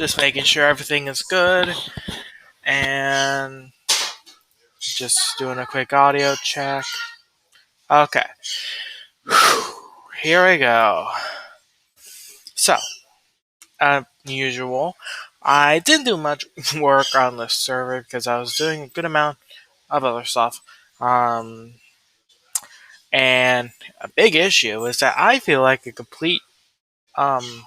Just making sure everything is good. And just doing a quick audio check. Okay. Here we go. So, usual, I didn't do much work on the server because I was doing a good amount of other stuff. And a big issue is that I feel like a complete um,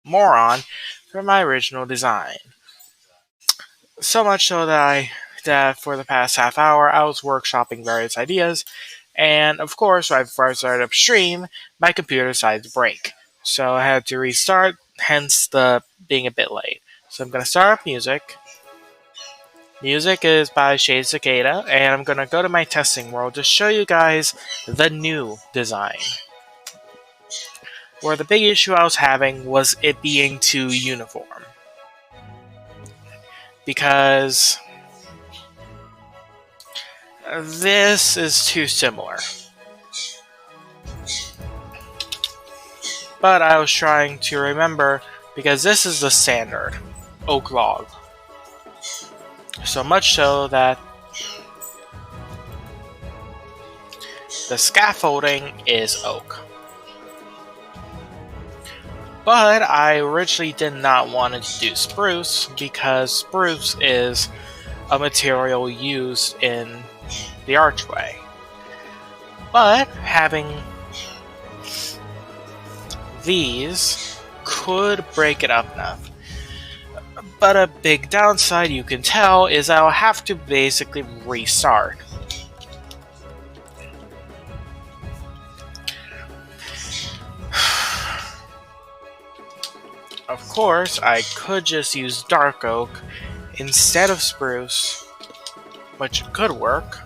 moron for my original design. So much so that for the past half hour I was workshopping various ideas, and of course, right before I started up stream, my computer decided to break. So I had to restart, hence the being a bit late. So I'm gonna start up music. Music is by Shade Cicada, and I'm gonna go to my testing world to show you guys the new design. Where the big issue I was having was it being too uniform. Because this is too similar. But I was trying to remember because this is the standard oak log. So much so that the scaffolding is oak. But I originally did not want to do spruce because spruce is a material used in the archway. But having these could break it up enough. But a big downside you can tell is I'll have to basically restart. Of course, I could just use dark oak instead of spruce, which could work.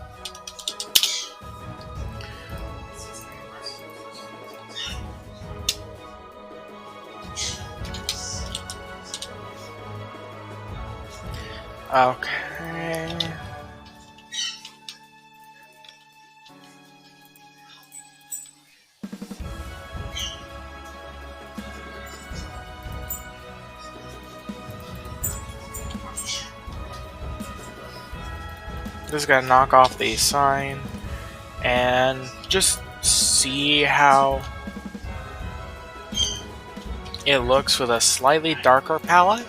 Okay. Just gotta knock off the sign and just see how it looks with a slightly darker palette.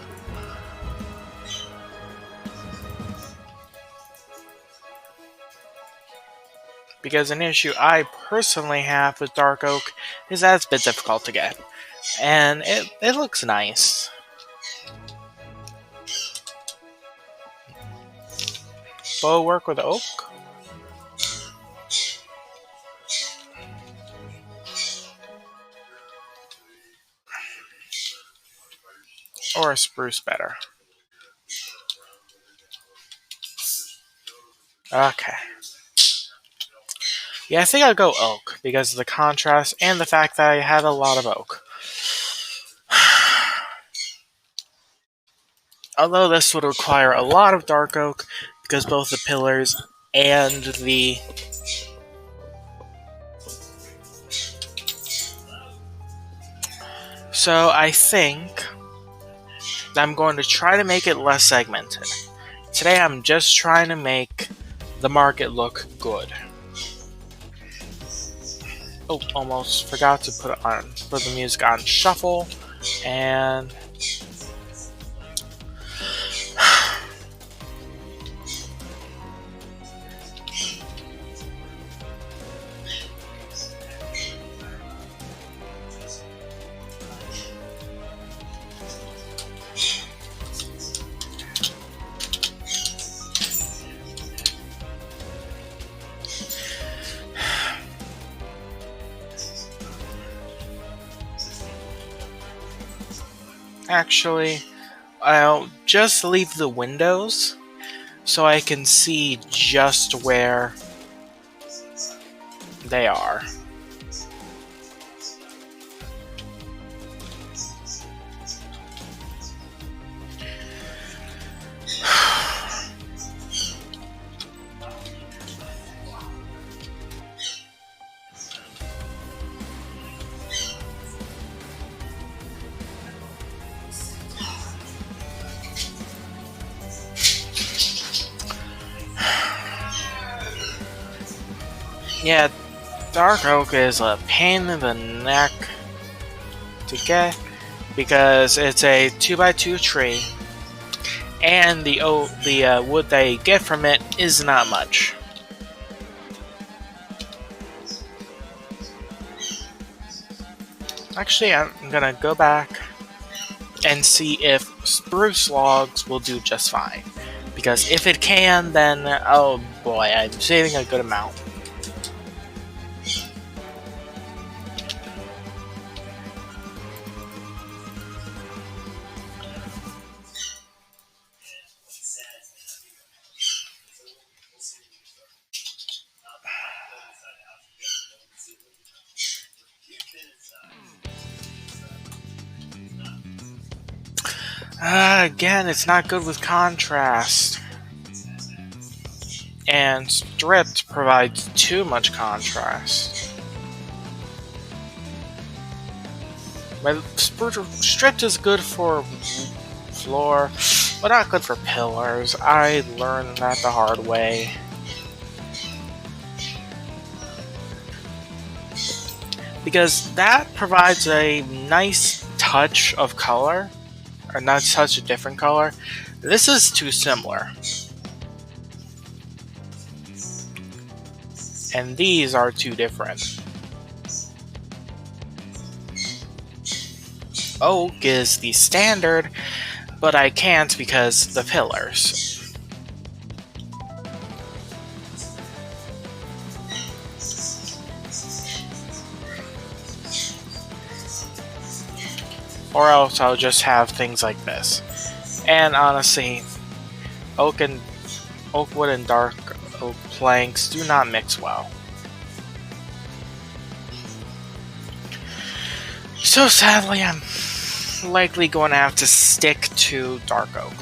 Because an issue I personally have with dark oak is that it's a bit difficult to get. And it looks nice. Will it work with oak? Or is spruce better? Okay. Yeah, I think I'll go oak because of the contrast and the fact that I had a lot of oak. Although this would require a lot of dark oak because both the pillars and the So I think I'm going to try to make it less segmented. Today I'm just trying to make the market look good. Oh, almost forgot to put the music on shuffle, and actually, I'll just leave the windows so I can see just where they are. Yeah, dark oak is a pain in the neck to get because it's a 2x2 tree, and the wood they get from it is not much. Actually, I'm gonna go back and see if spruce logs will do just fine. Because if it can, then oh boy, I'm saving a good amount. Again, it's not good with contrast. And stripped provides too much contrast. But stripped is good for floor, but not good for pillars. I learned that the hard way. Because that provides a nice touch of color, or not such a different color. This is too similar. And these are too different. Oak is the standard, but I can't because the pillars. Or else I'll just have things like this. And honestly, oak wood and dark oak planks do not mix well. So sadly, I'm likely going to have to stick to dark oak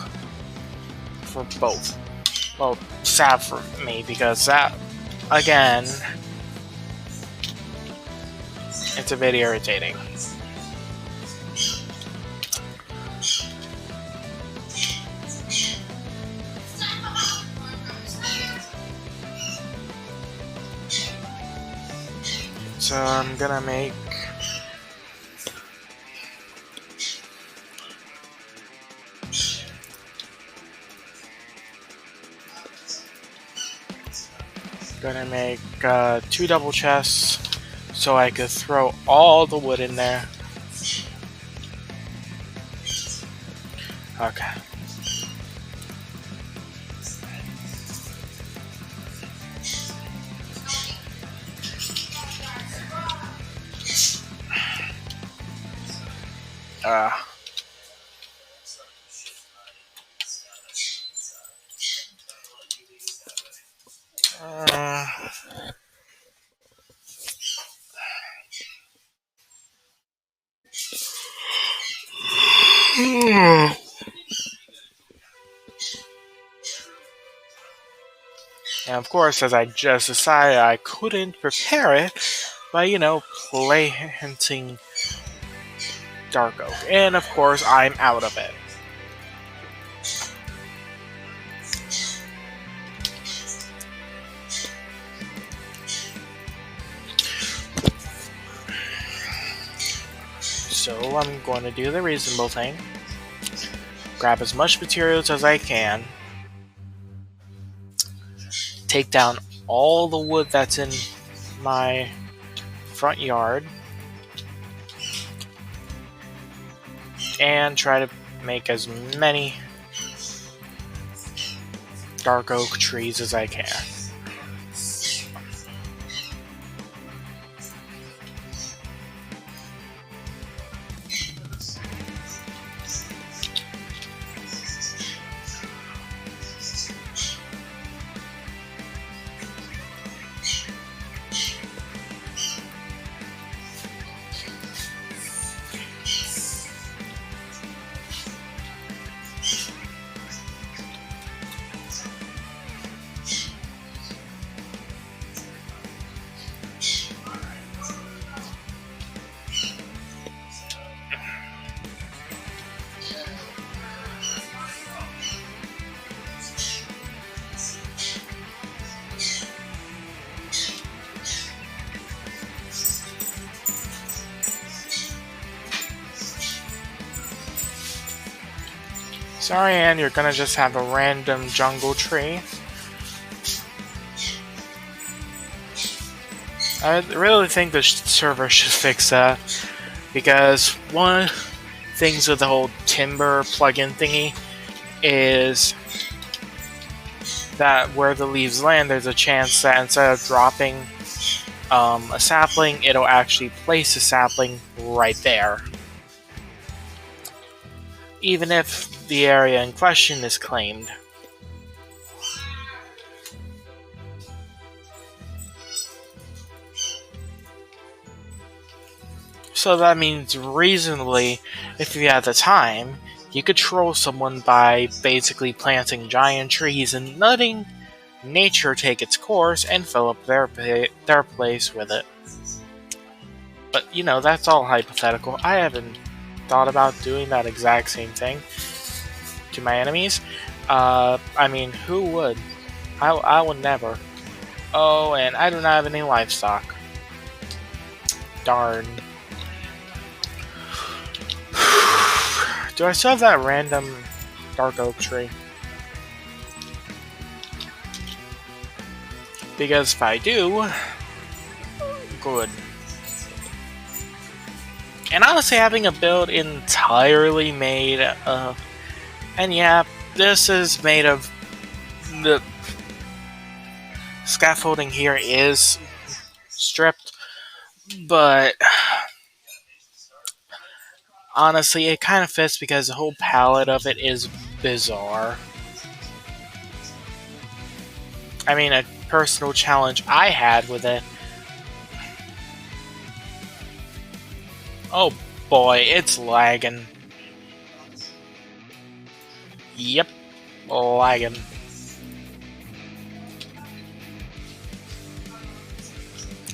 for both. Well, sad for me because that, again, it's a bit irritating. So I'm gonna make two double chests so I could throw all the wood in there. Okay. Uh, and of course, as I just decided, I couldn't prepare it by, planting dark oak. And of course, I'm out of it. So I'm going to do the reasonable thing. Grab as much materials as I can. Take down all the wood that's in my front yard. And try to make as many dark oak trees as I can. Sorry, Anne, you're gonna just have a random jungle tree. I really think the server should fix that, because one things with the whole timber plugin thingy is that where the leaves land, there's a chance that instead of dropping a sapling, it'll actually place a sapling right there, even if the area in question is claimed. So that means reasonably, if you have the time, you could troll someone by basically planting giant trees and letting nature take its course and fill up their place with it. But, that's all hypothetical. I haven't thought about doing that exact same thing to my enemies. I mean, who would? I would never. Oh, and I do not have any livestock. Darn. Do I still have that random dark oak tree? Because if I do, good. And honestly, having a build entirely made of... And yeah, this is made of... The scaffolding here is stripped, but... Honestly, it kind of fits because the whole palette of it is bizarre. I mean, a personal challenge I had with it. Oh boy, it's lagging. Yep, lagging.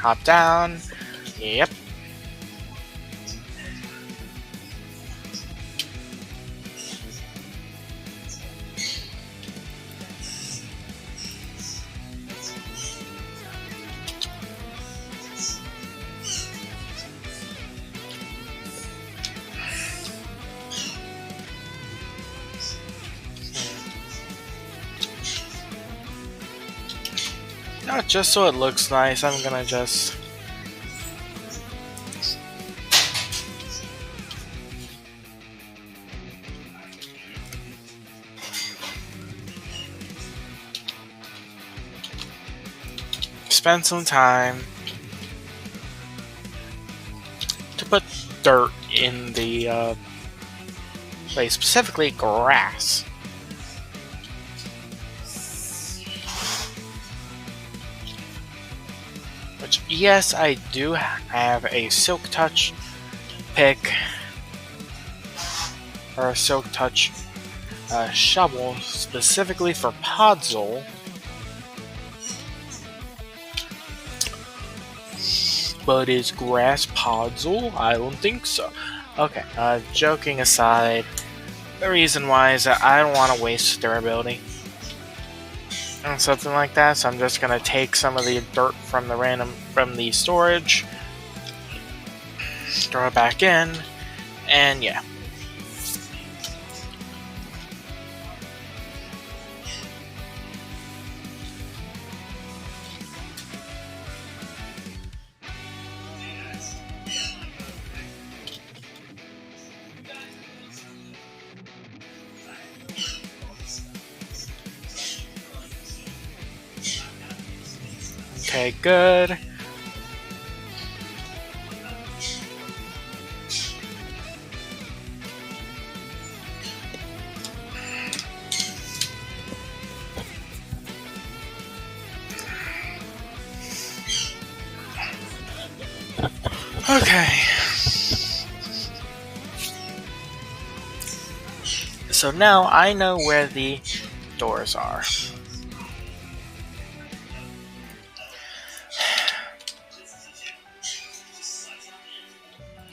Hop down. Yep. Not just so it looks nice, I'm gonna just... spend some time to put dirt in the place, specifically grass. Which, yes, I do have a Silk Touch pick, or a Silk Touch shovel, specifically for Podzol. But is grass Podzol? I don't think so. Okay, joking aside, the reason why is that I don't want to waste durability and something like that, so I'm just gonna take some of the dirt from the storage, throw it back in, and yeah. Okay, good. Okay. So now I know where the doors are.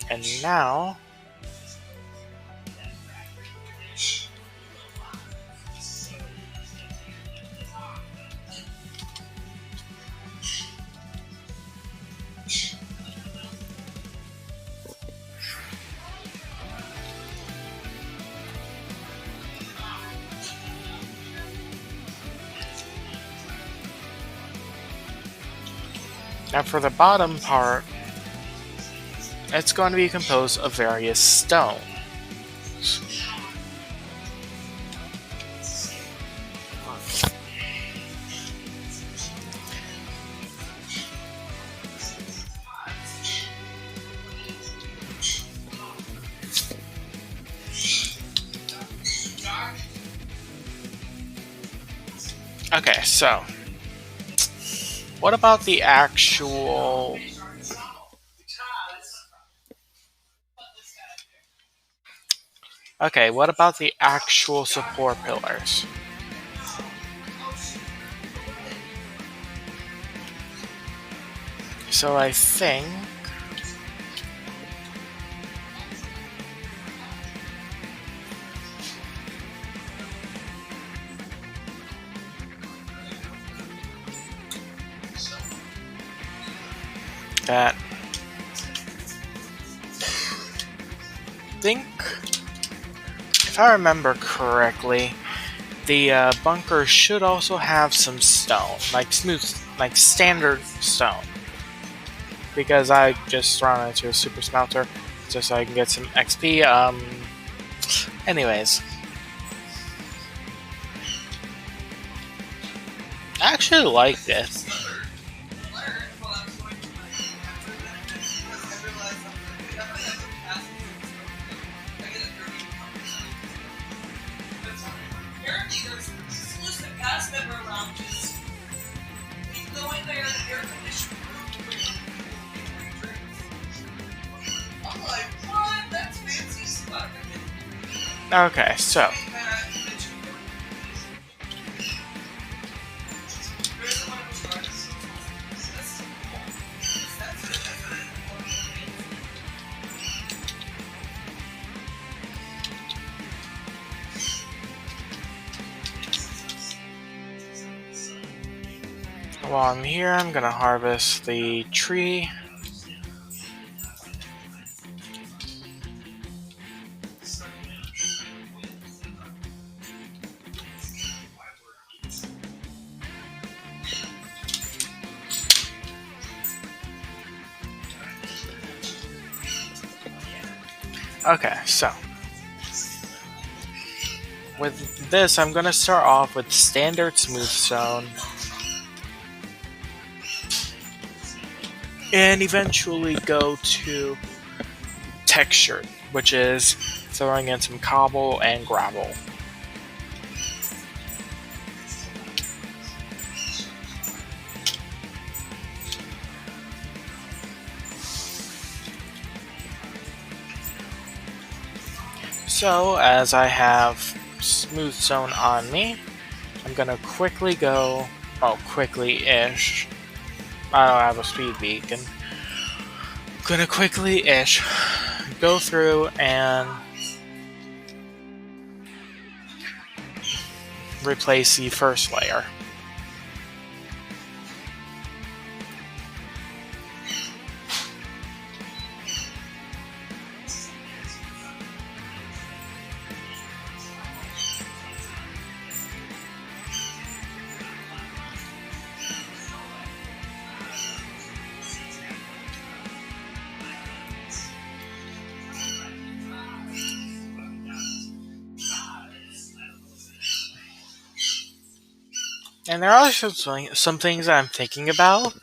And now... And for the bottom part, it's going to be composed of various stones. Okay, so what about the actual... Okay, what about the actual support pillars? So I think that if I remember correctly, the bunker should also have some stone, like standard stone. Because I just thrown into a super smelter just so I can get some XP. Anyways. I actually like this. Okay, so while I'm here, I'm gonna harvest the tree. Okay, so with this, I'm gonna start off with standard smooth stone, and eventually go to textured, which is throwing in some cobble and gravel. So, as I have smooth stone on me, I'm gonna quickly go, quickly-ish. I don't have a speed beacon. Gonna quickly-ish go through and replace the first layer. And there are also some things that I'm thinking about,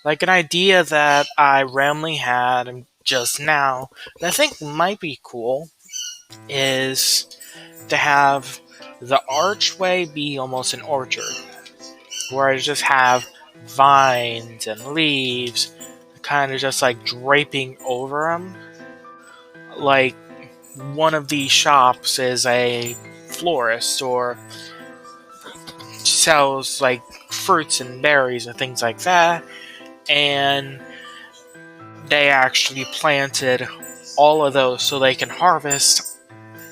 like an idea that I randomly had just now that I think might be cool is to have the archway be almost an orchard, where I just have vines and leaves kind of just like draping over them. Like one of these shops is a florist or sells like fruits and berries and things like that, and they actually planted all of those so they can harvest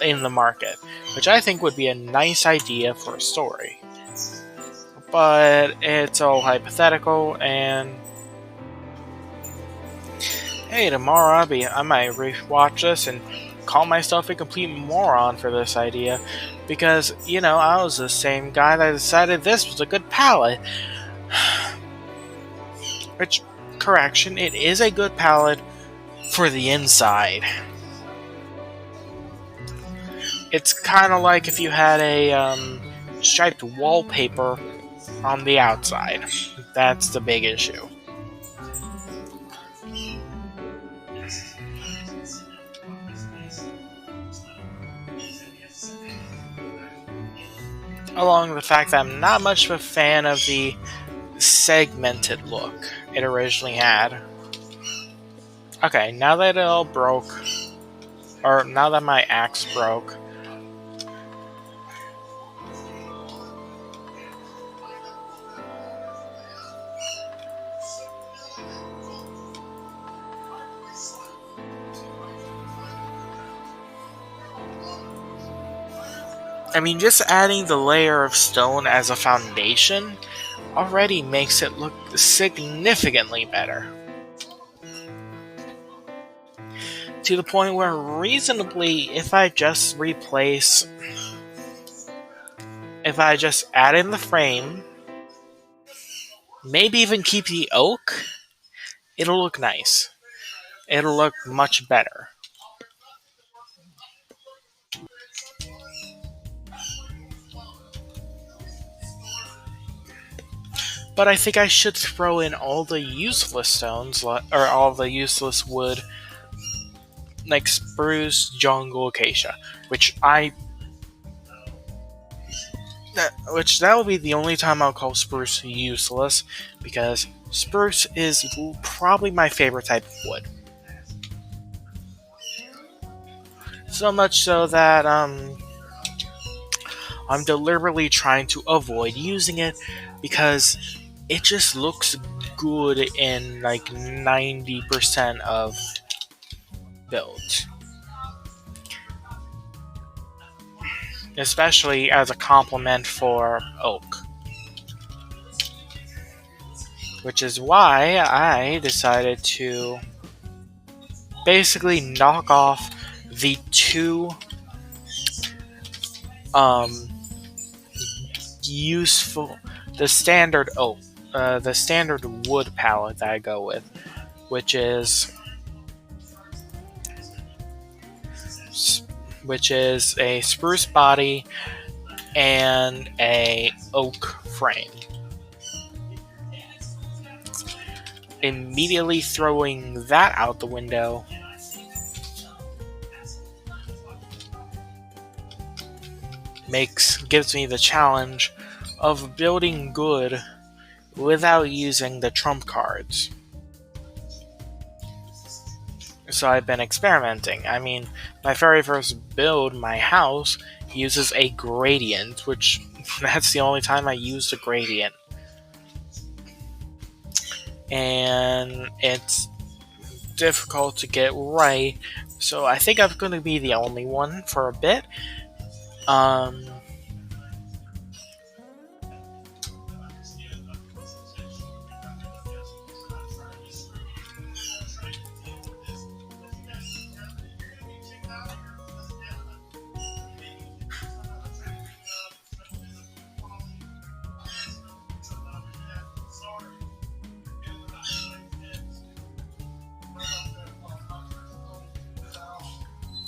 in the market, which I think would be a nice idea for a story. But it's all hypothetical, and hey, tomorrow I might rewatch this and call myself a complete moron for this idea, because, you know, I was the same guy that decided this was a good palette. Which correction, it is a good palette for the inside. It's kind of like if you had a striped wallpaper on the outside. That's the big issue. Along with the fact that I'm not much of a fan of the segmented look it originally had. Okay, now that it all broke, or now that my axe broke, I mean, just adding the layer of stone as a foundation already makes it look significantly better. To the point where reasonably, if I just add in the frame, maybe even keep the oak, it'll look nice. It'll look much better. But I think I should throw in all the useless stones, or all the useless wood, like spruce, jungle, acacia, which that will be the only time I'll call spruce useless, because spruce is probably my favorite type of wood. So much so that I'm deliberately trying to avoid using it because it just looks good in like 90% of builds. Especially as a complement for oak. Which is why I decided to basically knock off the two the standard oak, the standard wood palette that I go with, which is a spruce body and a oak frame. Immediately throwing that out the window gives me the challenge of building good without using the trump cards. So I've been experimenting. I mean, my very first build, my house, uses a gradient, which that's the only time I used a gradient. And it's difficult to get right, so I think I'm going to be the only one for a bit.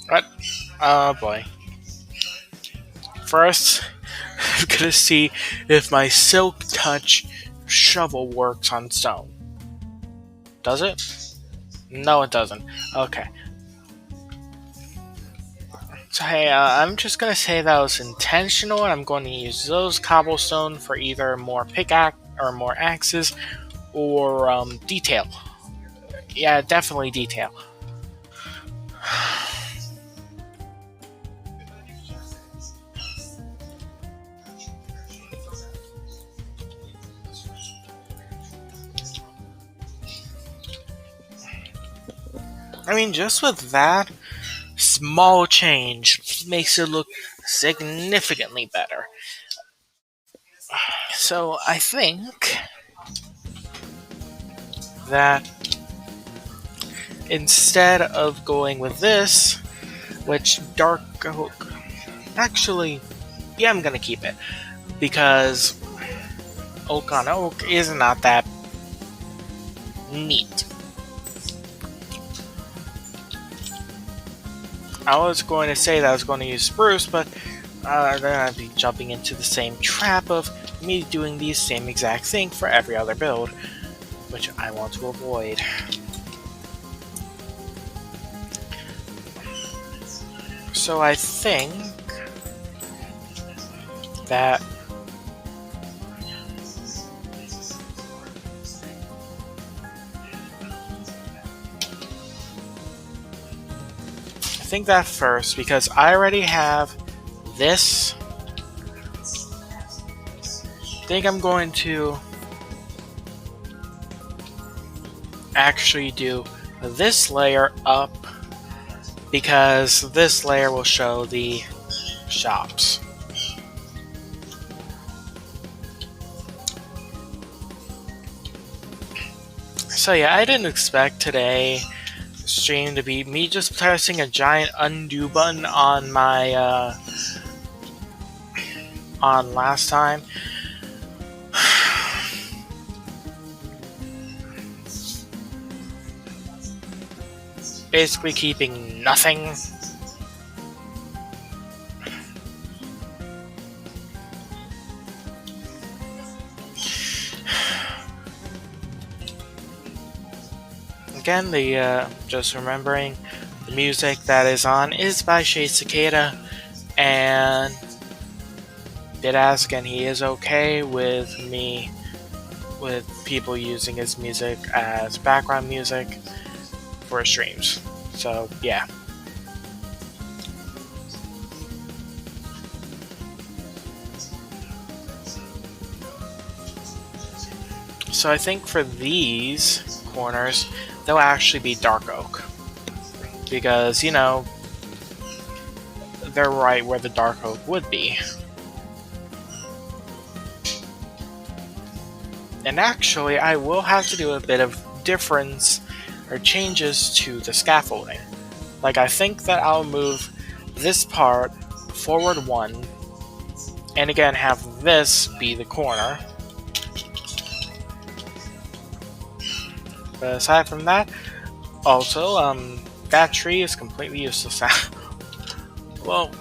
What? Oh boy. First, I'm gonna see if my Silk Touch shovel works on stone. Does it? No, it doesn't. Okay. So hey, I'm just gonna say that was intentional, and I'm going to use those cobblestone for either more pickaxe or more axes, or detail. Yeah, definitely detail. I mean, just with that small change makes it look significantly better. So I think that instead of going with this, which dark oak, actually, yeah, I'm gonna keep it, because oak on oak is not that Neat. I was going to say that I was going to use spruce, but then I'd be jumping into the same trap of me doing the same exact thing for every other build, which I want to avoid. So I think that first, because I already have this, I think I'm going to actually do this layer up, because this layer will show the shops. So yeah, I didn't expect today stream to be me just pressing a giant undo button on my on last time. Basically keeping nothing. Again, just remembering, the music that is on is by Shade Cicada, and did ask, and he is okay with people using his music as background music for streams. So yeah. So I think for these corners, they'll actually be dark oak. Because, you know, they're right where the dark oak would be. And actually, I will have to do a bit of difference or changes to the scaffolding. Like, I think that I'll move this part forward 1, and again have this be the corner. But aside from that, also, that tree is completely useless now. Well,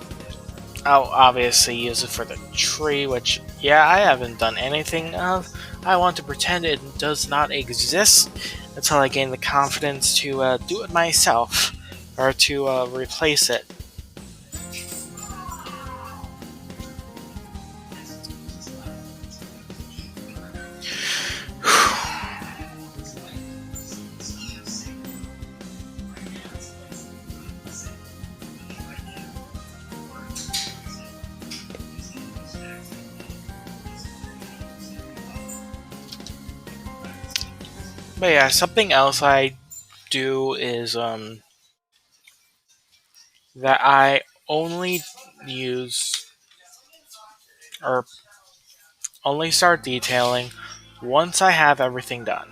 I'll obviously use it for the tree, which, yeah, I haven't done anything of. I want to pretend it does not exist until I gain the confidence to do it myself, or to replace it. But yeah, something else I do is that I only use or only start detailing once I have everything done.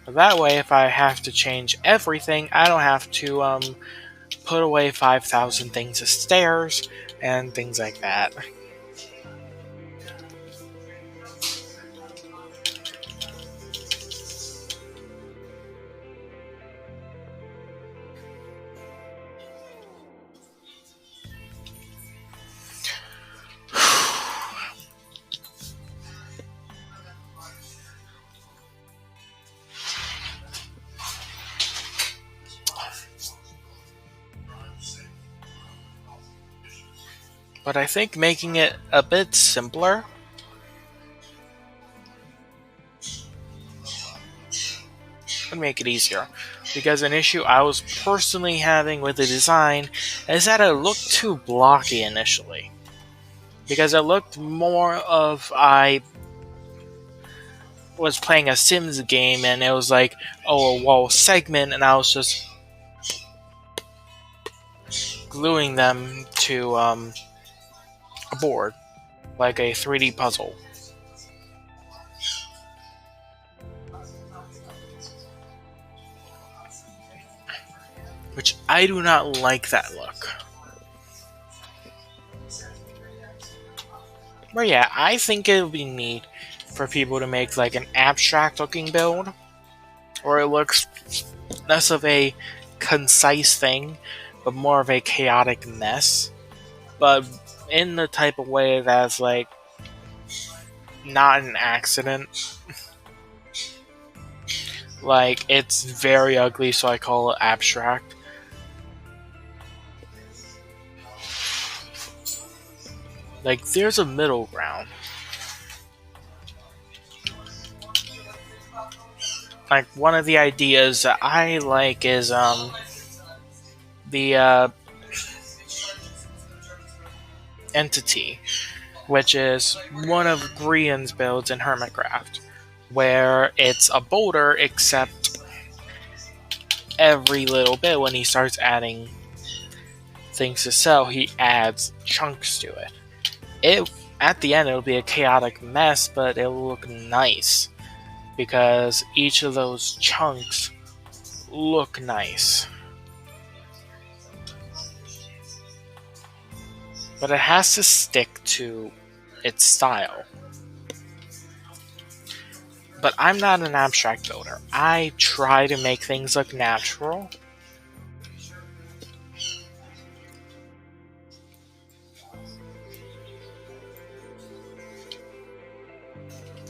That way, if I have to change everything, I don't have to put away 5,000 things of stairs and things like that. But I think making it a bit simpler would make it easier. Because an issue I was personally having with the design is that it looked too blocky initially. Because it looked more of I was playing a Sims game and it was like, oh, a wall segment, and I was just gluing them to a board, like a 3D puzzle. Which I do not like that look. But yeah, I think it would be neat for people to make like an abstract looking build where it looks less of a concise thing, but more of a chaotic mess. But in the type of way that's like not an accident. Like it's very ugly, so I call it abstract. Like there's a middle ground. Like one of the ideas that I like is the entity, which is one of Grian's builds in Hermitcraft, where it's a boulder except every little bit when he starts adding things to sell, he adds chunks to it. It at the end it'll be a chaotic mess, but it'll look nice because each of those chunks look nice. But it has to stick to its style. But I'm not an abstract builder. I try to make things look natural.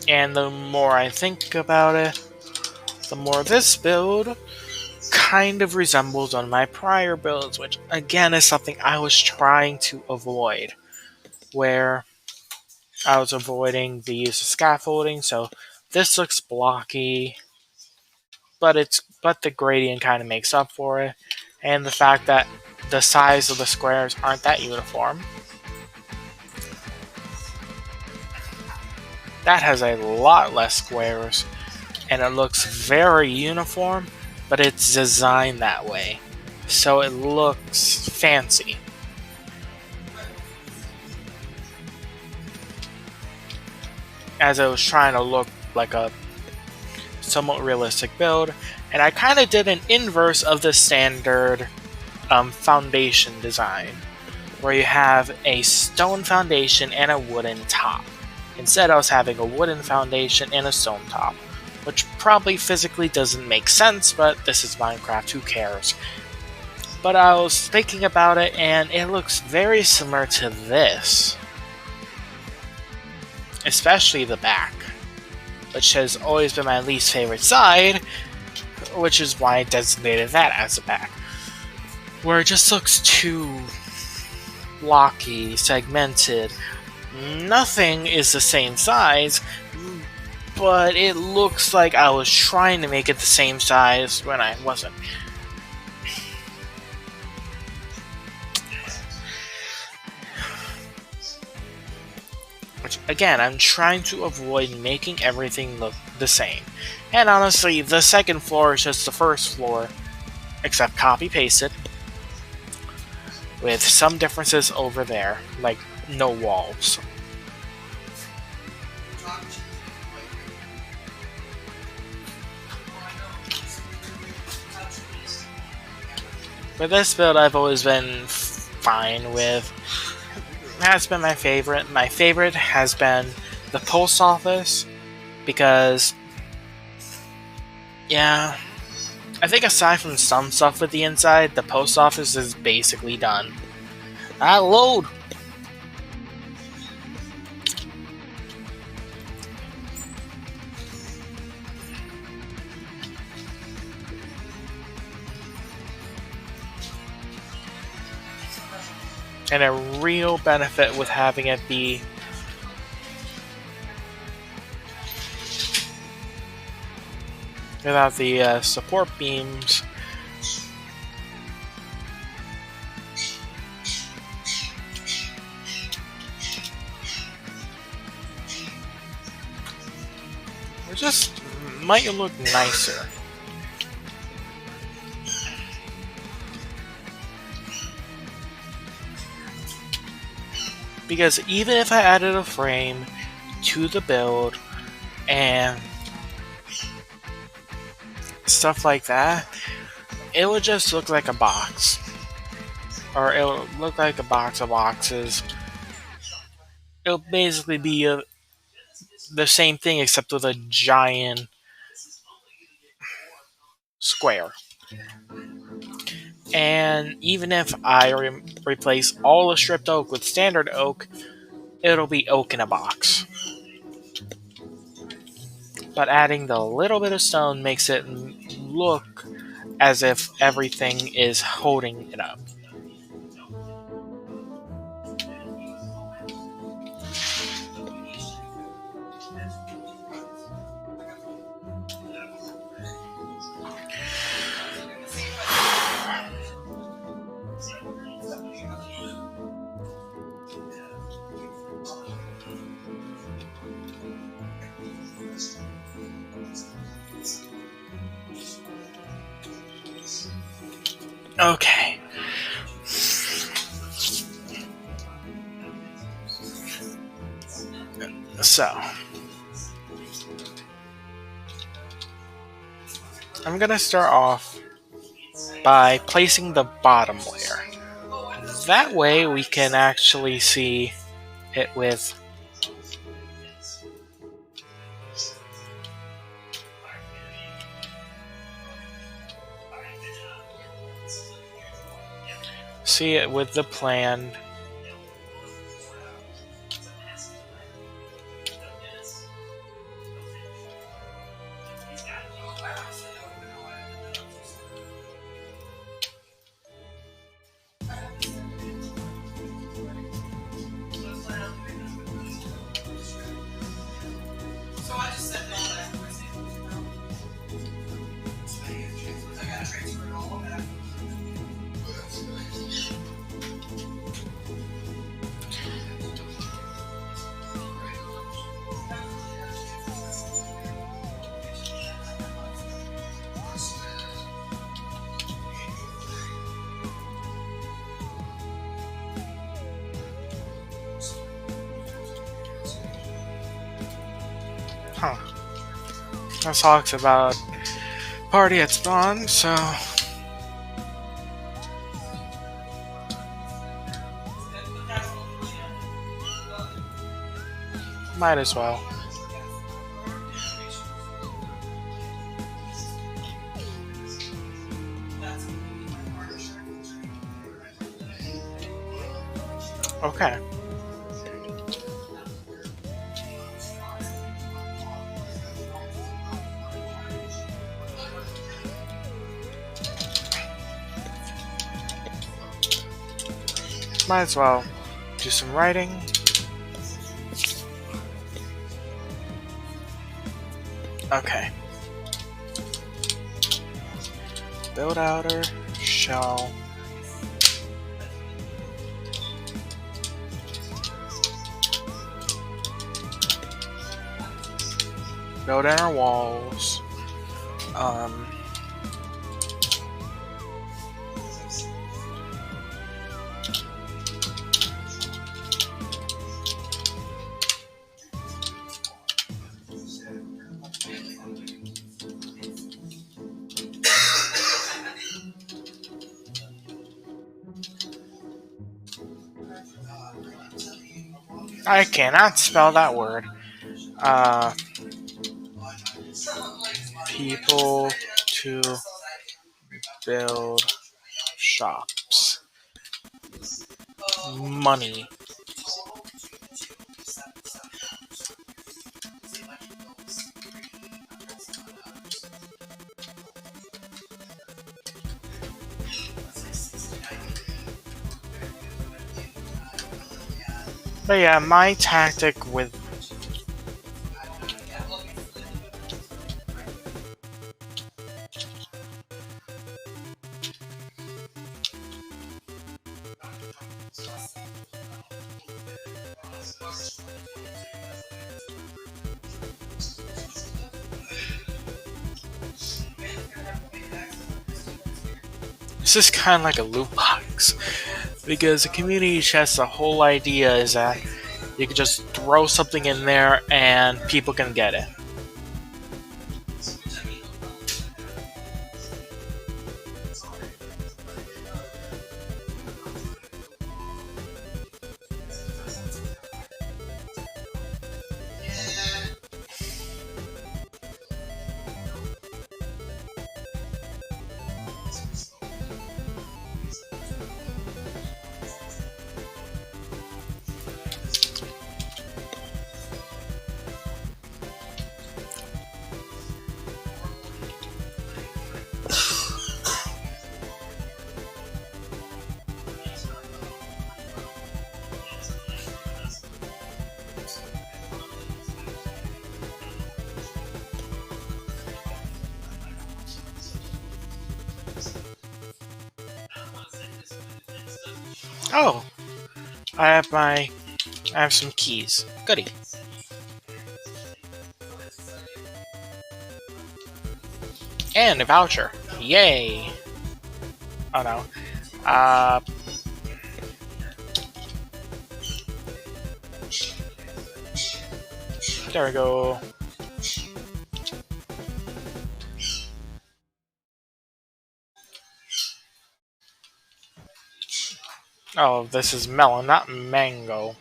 And the more I think about it, the more this build kind of resembles one of my prior builds, which again is something I was trying to avoid, where I was avoiding the use of scaffolding, so this looks blocky, but the gradient kind of makes up for it, and the fact that the size of the squares aren't that uniform. That has a lot less squares, and it looks very uniform, but it's designed that way, so it looks fancy. As I was trying to look like a somewhat realistic build, and I kind of did an inverse of the standard foundation design, where you have a stone foundation and a wooden top. Instead, I was having a wooden foundation and a stone top, which probably physically doesn't make sense, but this is Minecraft, who cares? But I was thinking about it, and it looks very similar to this. Especially the back, which has always been my least favorite side, which is why I designated that as the back. Where it just looks too blocky, segmented. Nothing is the same size, but it looks like I was trying to make it the same size when I wasn't. Which, again, I'm trying to avoid making everything look the same. And honestly, the second floor is just the first floor, except copy-pasted, with some differences over there, like no walls. For this build, I've always been fine with. Has been my favorite. My favorite has been the post office, because, yeah, I think aside from some stuff with the inside, the post office is basically done. Load! And a real benefit with having it be without the support beams. It just might look nicer. Because even if I added a frame to the build and stuff like that, it would just look like a box. Or it would look like a box of boxes. It'll basically be the same thing except with a giant square. And even if I replace all the stripped oak with standard oak, it'll be oak in a box. But adding the little bit of stone makes it look as if everything is holding it up. Okay. So, I'm gonna start off by placing the bottom layer. That way we can actually see it with the plan. Huh. That talks about party at spawn, so might as well. Okay. Might as well do some writing. Okay. Build outer shell. Build inner walls. I cannot spell that word. People to build shops. Money. But yeah, my tactic with this is kind of like a loot box, because the community chest, the whole idea is that you can just throw something in there and people can get it. Oh, I have my I have some keys. Goody. And a voucher. Yay. Oh no. Uh, there we go. Oh, this is melon, not mango.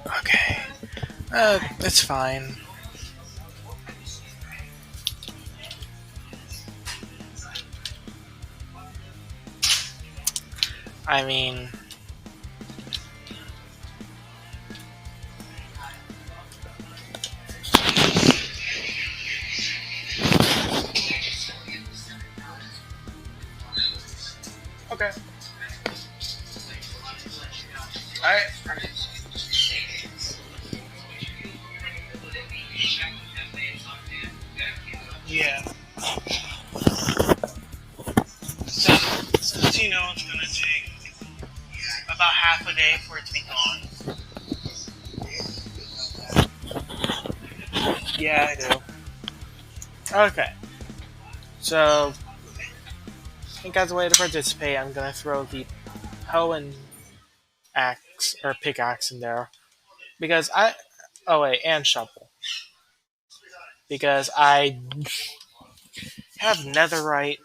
Okay. It's fine. I mean, okay. Alright. Yeah. Since you know it's gonna take about half a day for it to be gone. Yeah, I do. Okay. So, I think as a way to participate, I'm gonna throw the hoe and axe or pickaxe in there because I. Oh wait, and shovel because I have netherite,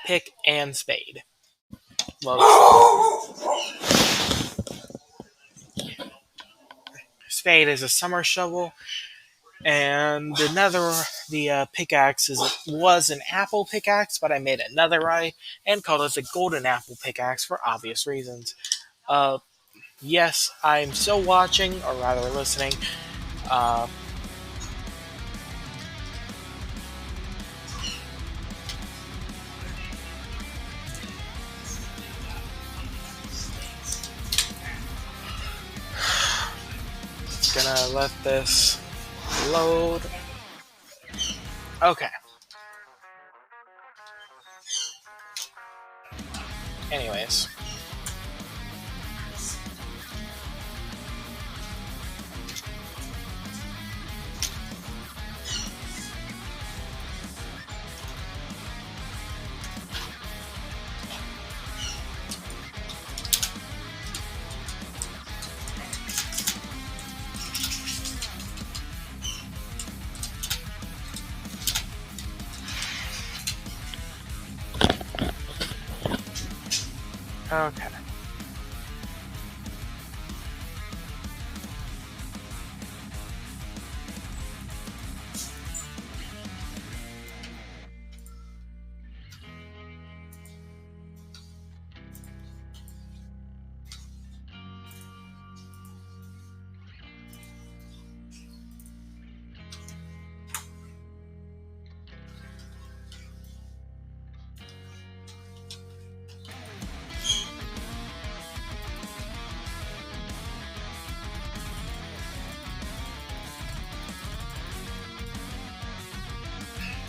pick, and spade. Well, spade is a summer shovel, and the pickaxe was an apple pickaxe, but I made a netherite and called it the golden apple pickaxe for obvious reasons. Uh, yes, I'm still watching, or rather listening. Uh, gonna let this load. Okay. Anyways. Okay.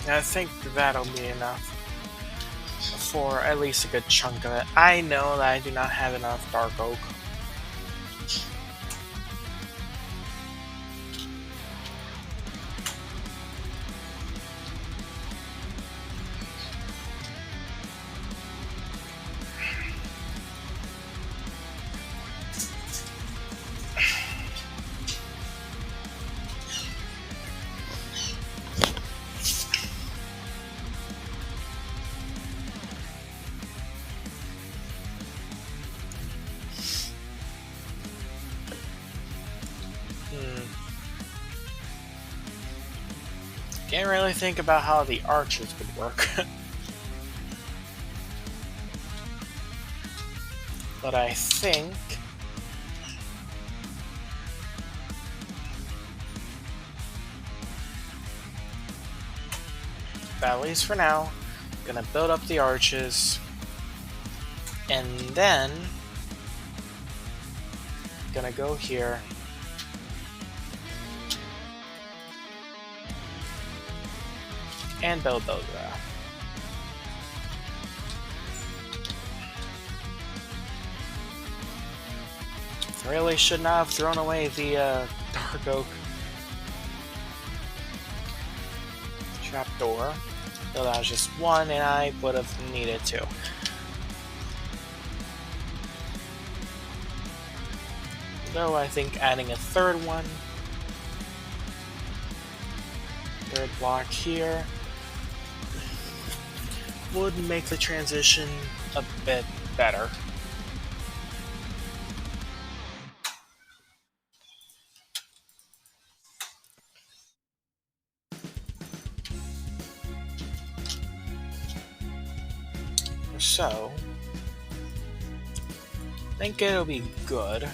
I think that'll be enough for at least a good chunk of it. I know that I do not have enough dark oak. Can't really think about how the archers would work. But I think at least for now. Gonna build up the arches, and then gonna go here and build those up. Really should not have thrown away the dark oak trapdoor. Though that was just one, and I would have needed two. Though I think adding a third one, third block here, would make the transition a bit better. So, I think it'll be good,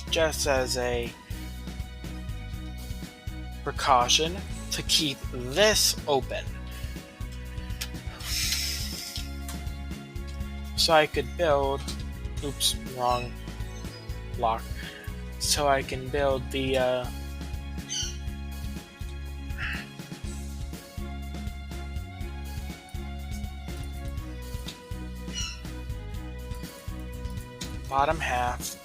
just as a precaution, to keep this open. So I could build, oops, wrong block, so I can build the bottom half,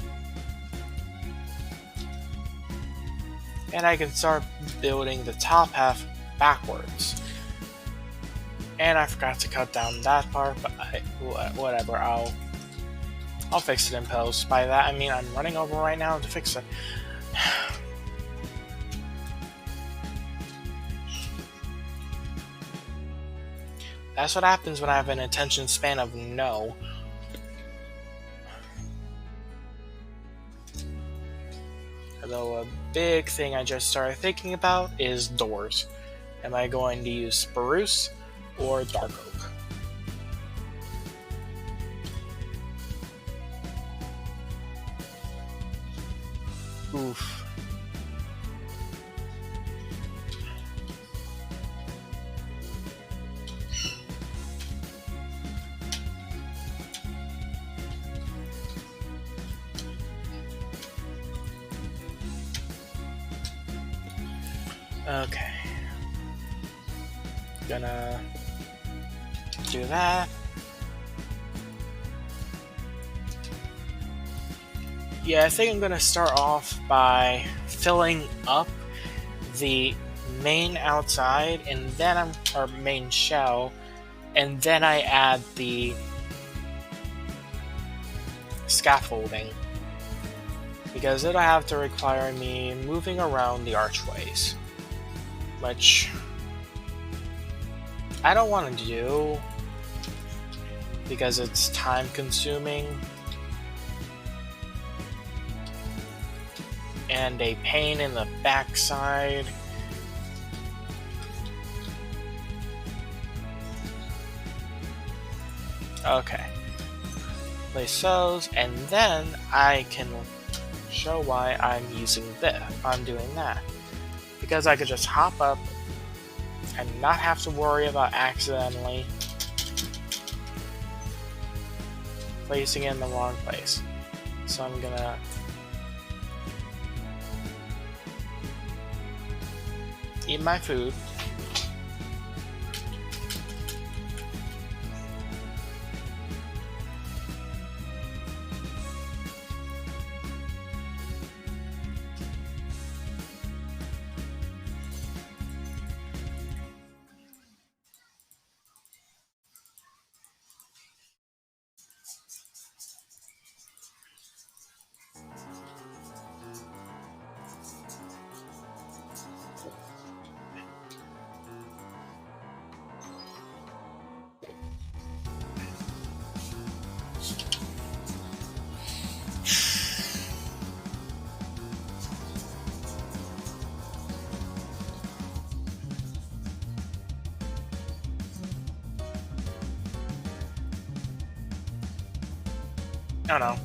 and I can start building the top half backwards. And I forgot to cut down that part, but whatever, I'll fix it in post. By that I mean I'm running over right now to fix it. That's what happens when I have an attention span of no. Although a big thing I just started thinking about is doors. Am I going to use spruce or dark oak? Oof. Okay. Gonna do that. Yeah, I think I'm gonna start off by filling up the main outside, and then our main shell, and then I add the scaffolding, because it'll have to require me moving around the archways, which I don't want to do because it's time consuming and a pain in the backside. Okay, place those, and then I can show why I'm doing that, because I could just hop up and not have to worry about accidentally placing it in the wrong place. So I'm gonna eat my food. I don't know.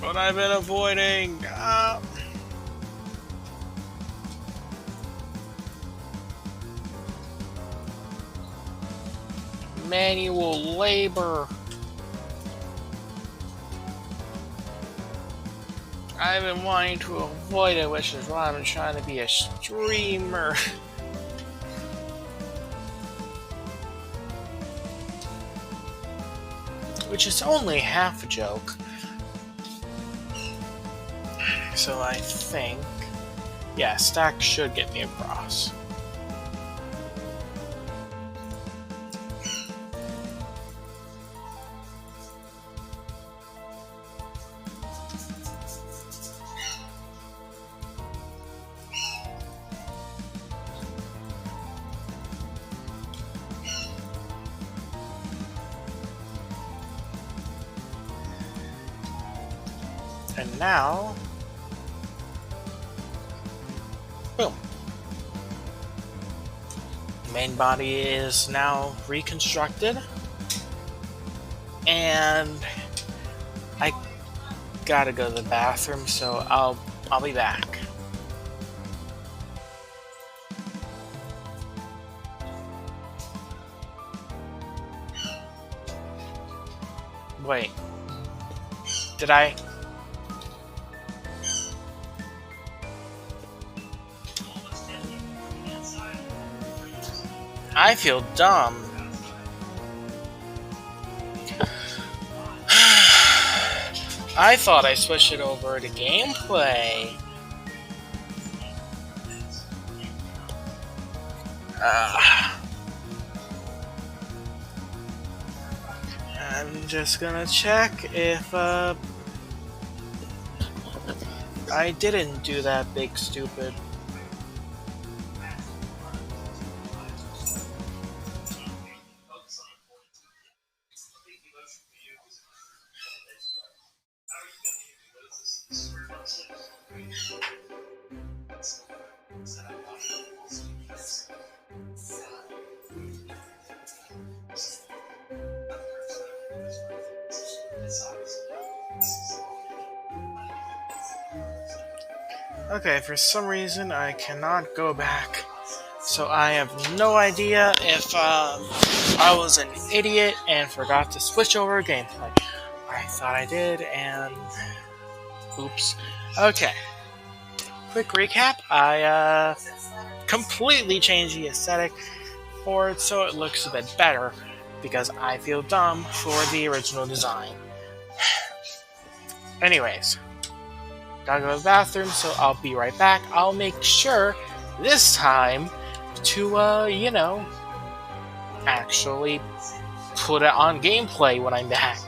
What I've been avoiding. Manual labor. I've been wanting to avoid it, which is why I'm trying to be a streamer. Which is only half a joke. So I think... yeah, stack should get me across. And now... boom. The main body is now reconstructed. And I gotta go to the bathroom, so I'll be back. Wait. Did I... I feel dumb. I thought I switched it over to gameplay. I'm just gonna check if I didn't do that big stupid. Okay, for some reason I cannot go back, so I have no idea if I was an idiot and forgot to switch over gameplay. I thought I did, and oops. Okay, quick recap. I completely changed the aesthetic for it so it looks a bit better, because I feel dumb for the original design. Anyways, gotta go to the bathroom, so I'll be right back. I'll make sure this time to, you know, actually put it on gameplay when I'm back.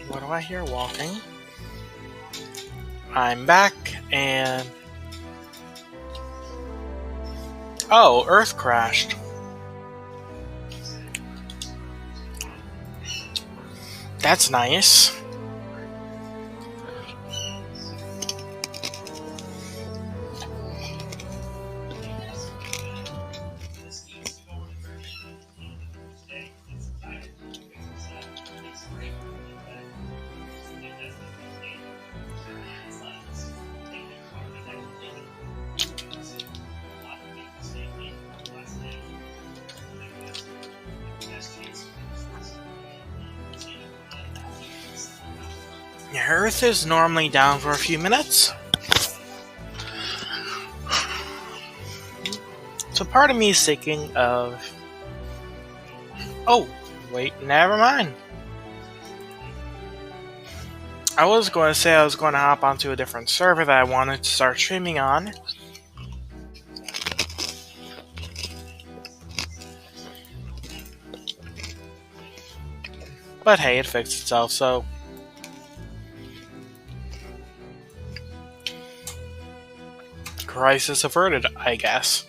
What do I hear walking? I'm back, and oh, Earth crashed. That's nice. Earth is normally down for a few minutes. So part of me is thinking of... Oh, wait, never mind. I was going to say I was going to hop onto a different server that I wanted to start streaming on. But hey, it fixed itself, so... Crisis averted, I guess.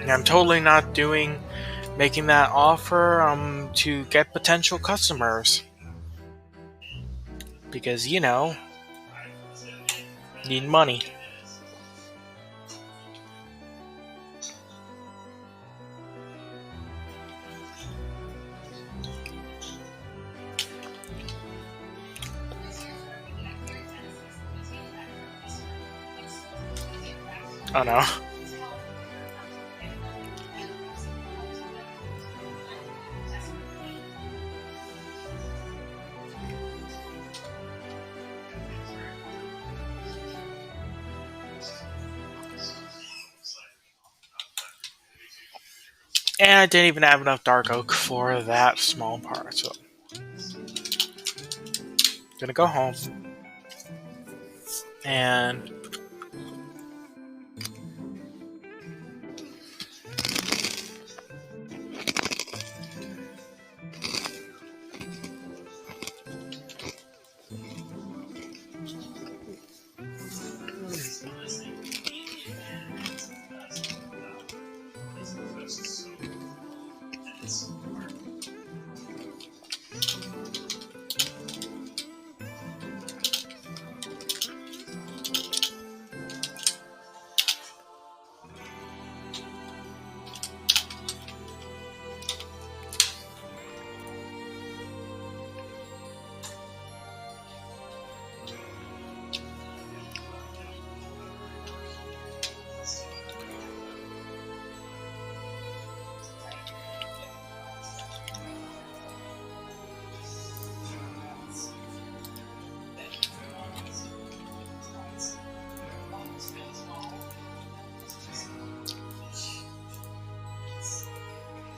I'm totally not making that offer to get potential customers. Because, you know, need money. Oh no. And I didn't even have enough dark oak for that small part, so gonna go home and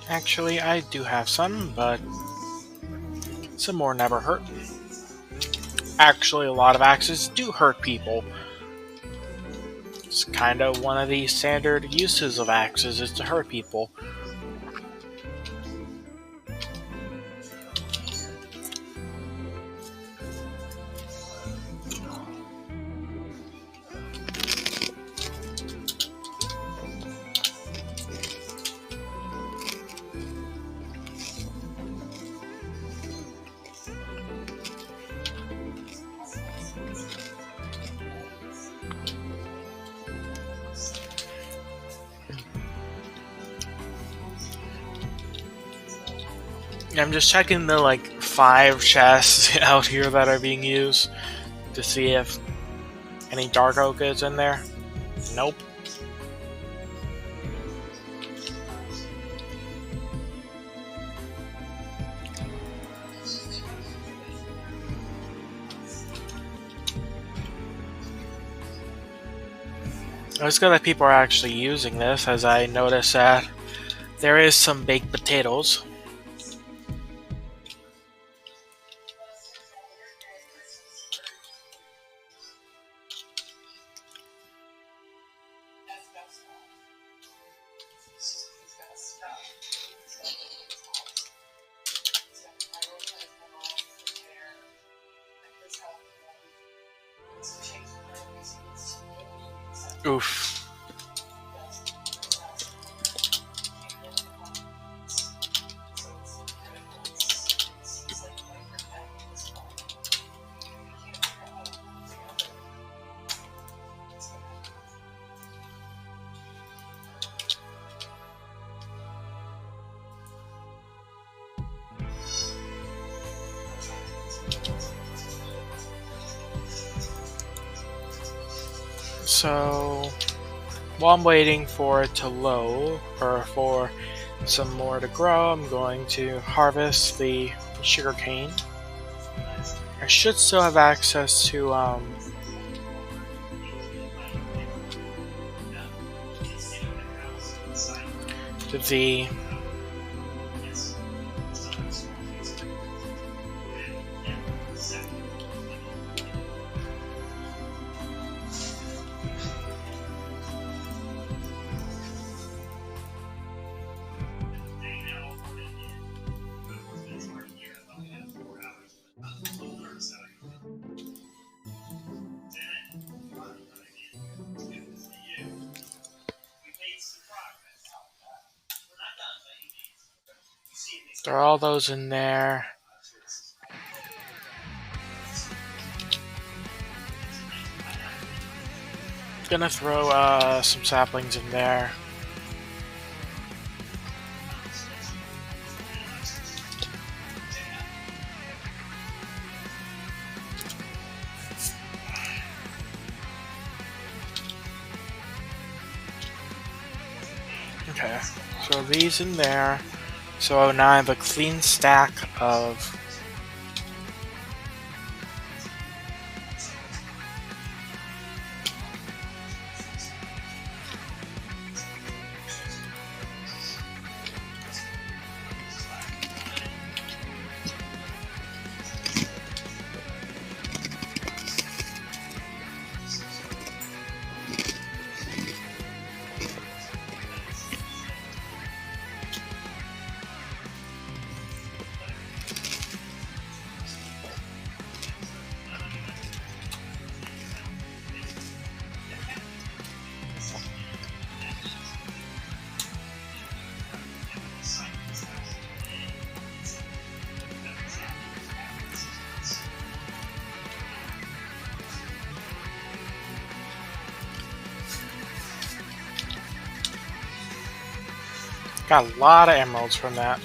actually I do have some, but some more never hurt. Actually, a lot of axes do hurt people. It's kind of one of the standard uses of axes is to hurt people. I'm just checking the like 5 chests out here that are being used to see if any dark oak is in there. Nope. It's good that people are actually using this, as I noticed that there is some baked potatoes. Oof. So, while I'm waiting for it to load, or for some more to grow, I'm going to harvest the sugarcane. I should still have access to the throw all those in there. Gonna throw some saplings in there. Okay, so these in there. So now I have a clean stack of Got a lot of emeralds from that.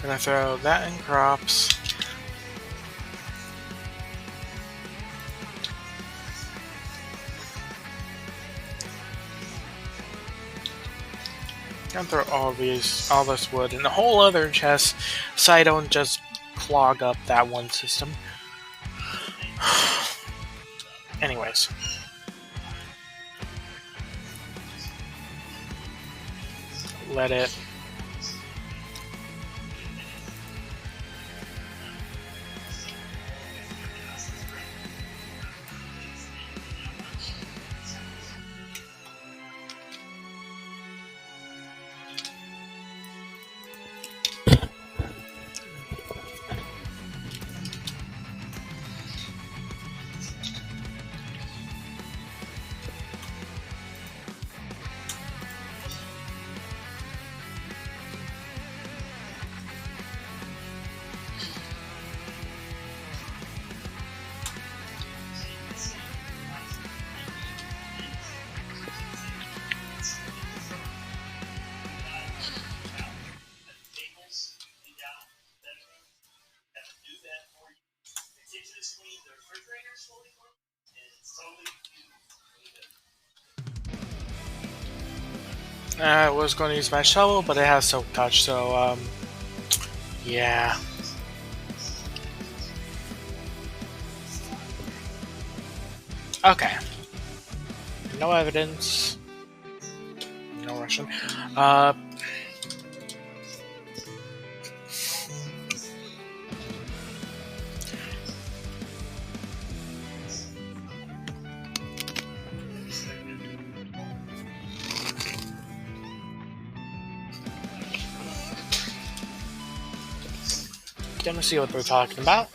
Gonna throw that in crops. Gonna throw all this wood in the whole other chest, so I don't just clog up that one system. Anyways. Let it. I was going to use my shovel, but it has soak touch, so, yeah. Okay. No evidence. No Russian. Gonna see what they're talking about.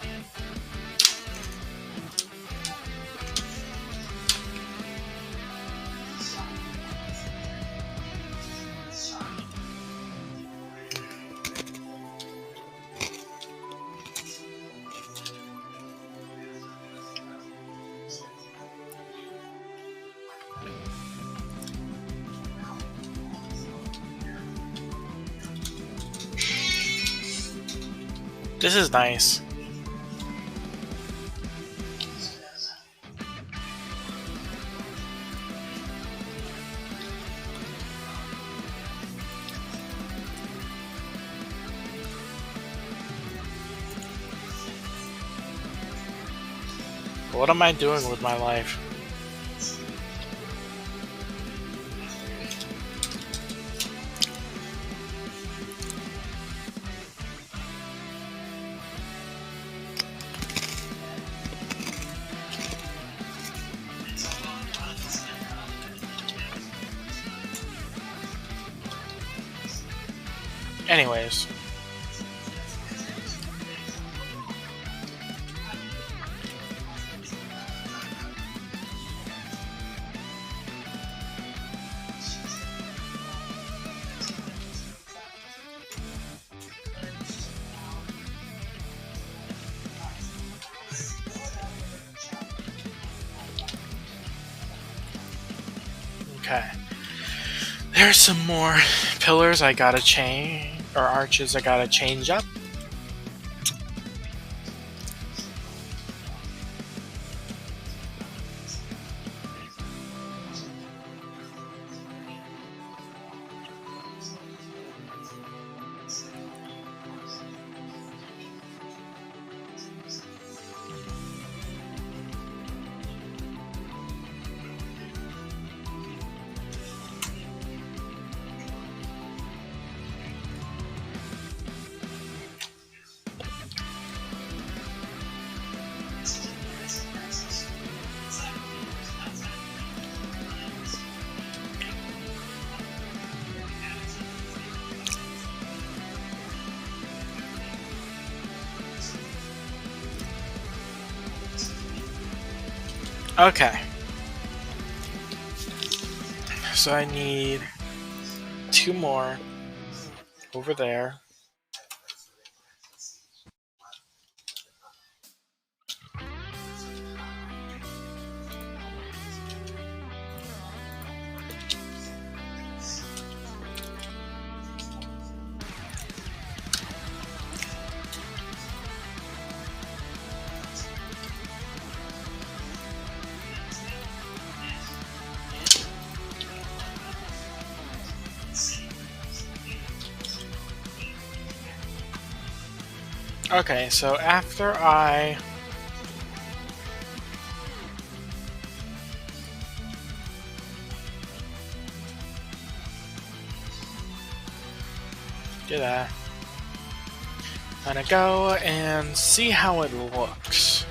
This is nice. What am I doing with my life? Anyways. Okay. There's some more pillars I gotta change, or arches I gotta change up. Okay. So I need 2 more over there. Okay, so after I do that, I'm gonna go and see how it looks.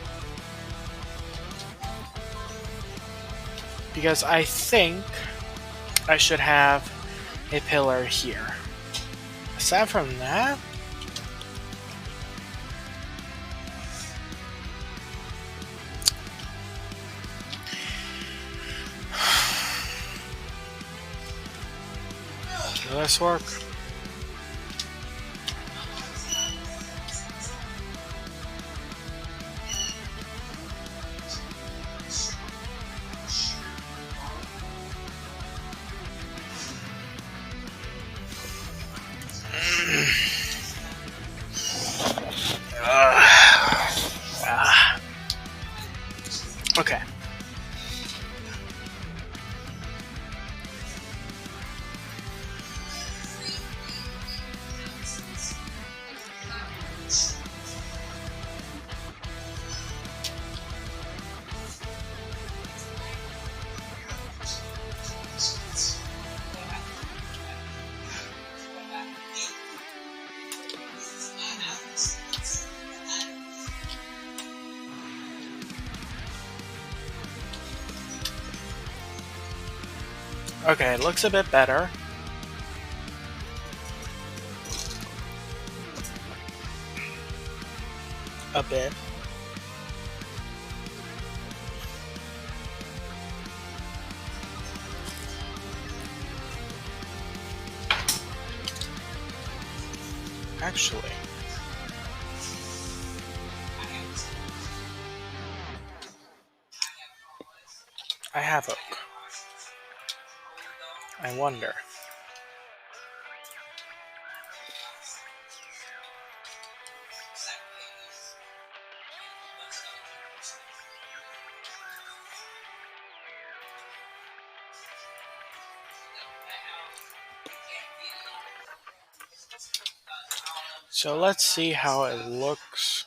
Because I think I should have a pillar here. Aside from that, will this work? Okay. Okay, it looks a bit better. A bit. Actually. I have oak. I wonder. So let's see how it looks.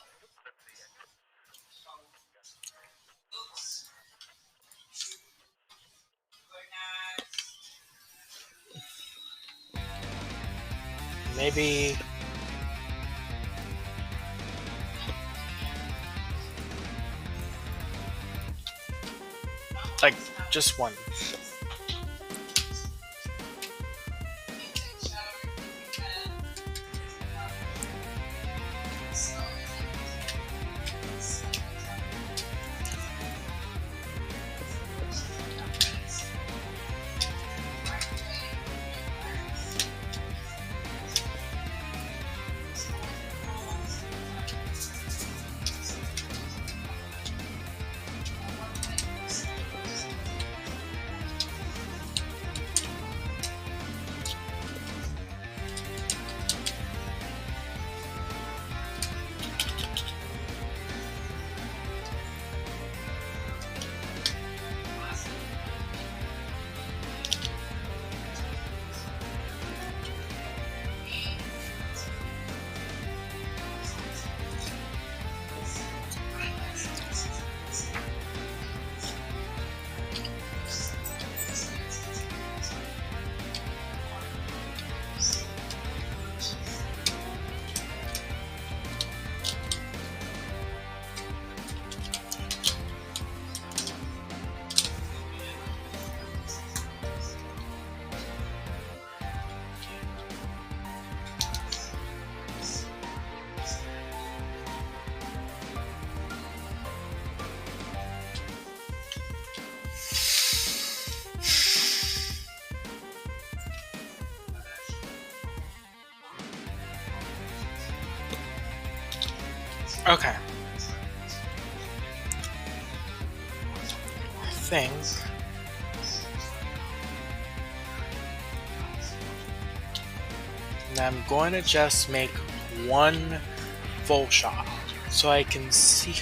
Maybe like just one. Okay. I think that I'm going to just make one full shot so I can see.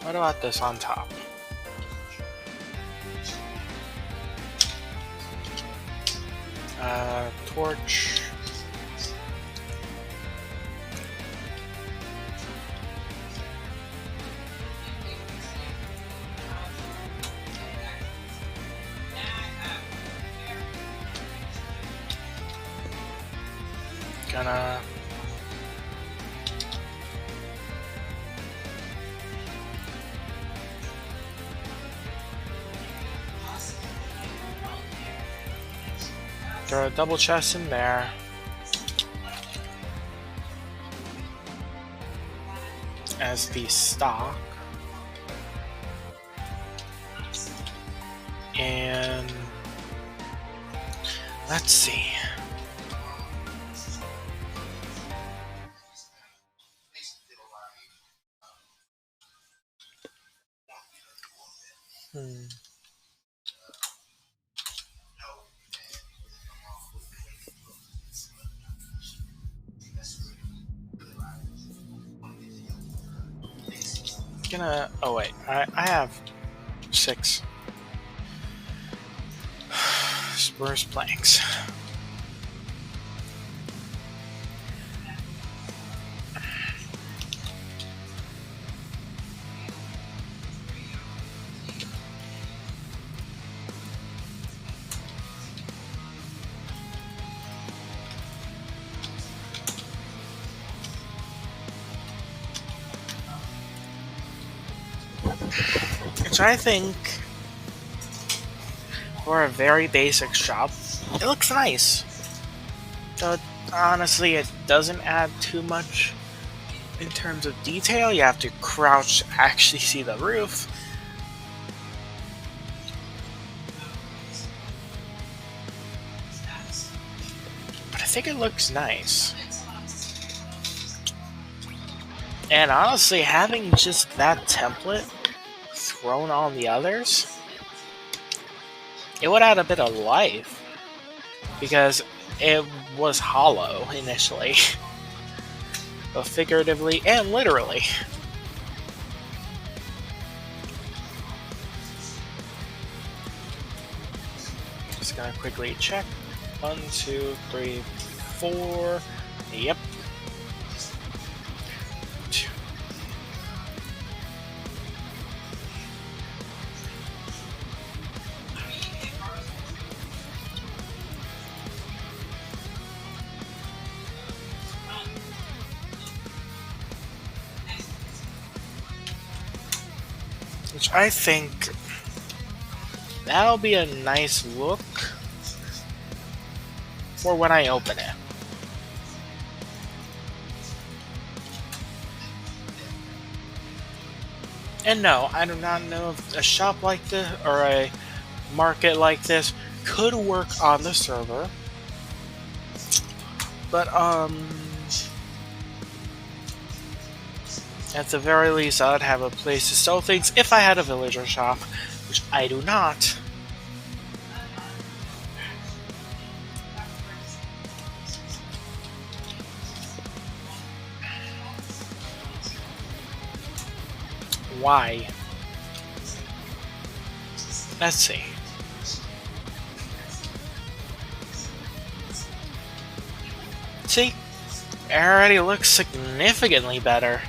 What about this on top? Torch. Gonna throw a double chest in there. As the stock. And let's see. Oh wait, I have 6 spruce planks. Which I think, for a very basic shop, it looks nice. Though, honestly, it doesn't add too much in terms of detail. You have to crouch to actually see the roof. But I think it looks nice. And honestly, having just that template thrown on the others, it would add a bit of life, because it was hollow initially, both figuratively and literally. Just gonna quickly check. 1, 2, 3, 4. Yep. Which I think that'll be a nice look for when I open it. And no, I do not know if a shop like this or a market like this could work on the server. But at the very least, I'd have a place to sell things if I had a villager shop, which I do not. Why? Let's see. See? It already looks significantly better.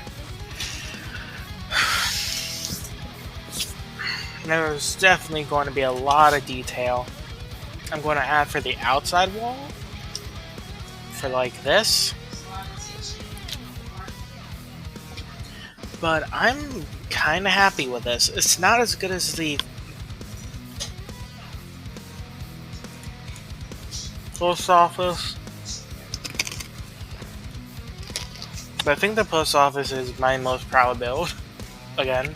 There's definitely going to be a lot of detail I'm going to add for the outside wall. For like this. but I'm kind of happy with this. It's not as good as the post office, but I think the post office is my most proud build. Again,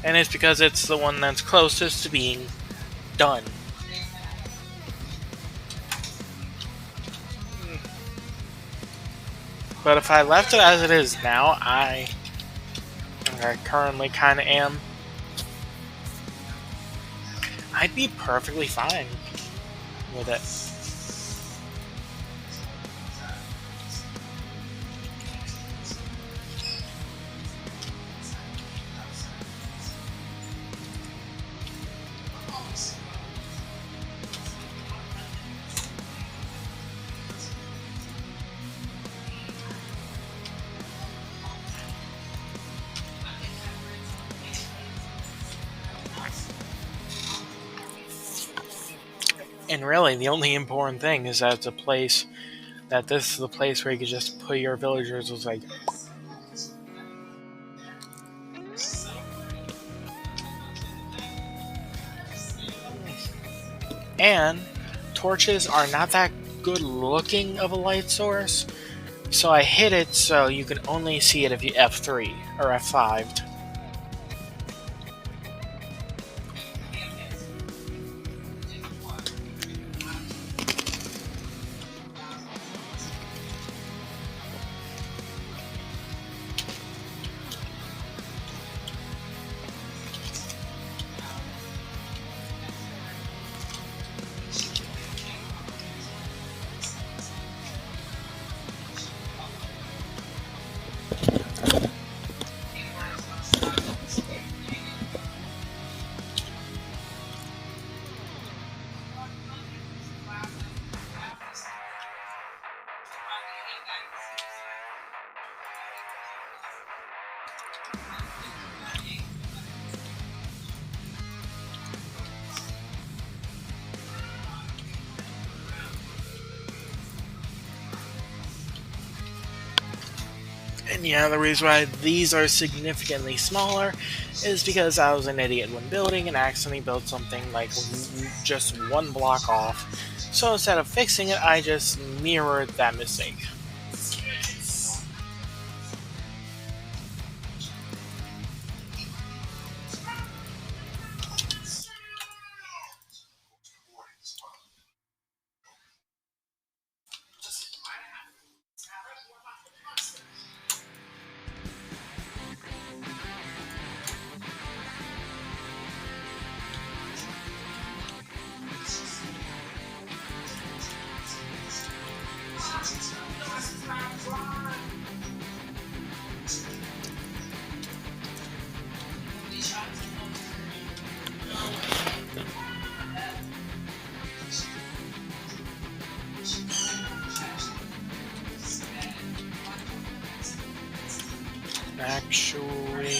and it's because it's the one that's closest to being done. But if I left it as it is now, I currently kind of am, I'd be perfectly fine with it. And really, the only important thing is that it's a place that this is the place where you could just put your villagers was like. And torches are not that good looking of a light source, so I hid it so you can only see it if you F3 or F5'd. And yeah, the reason why these are significantly smaller is because I was an idiot when building and accidentally built something like just one block off. So instead of fixing it, I just mirrored that mistake. Actually,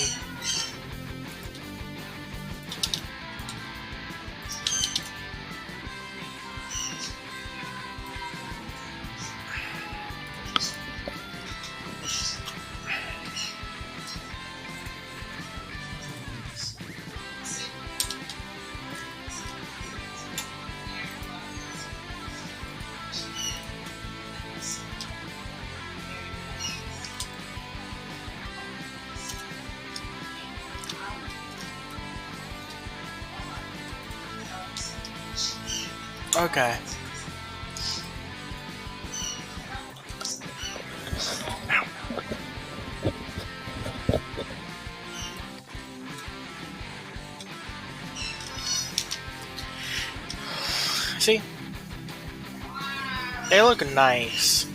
okay. See? They look nice.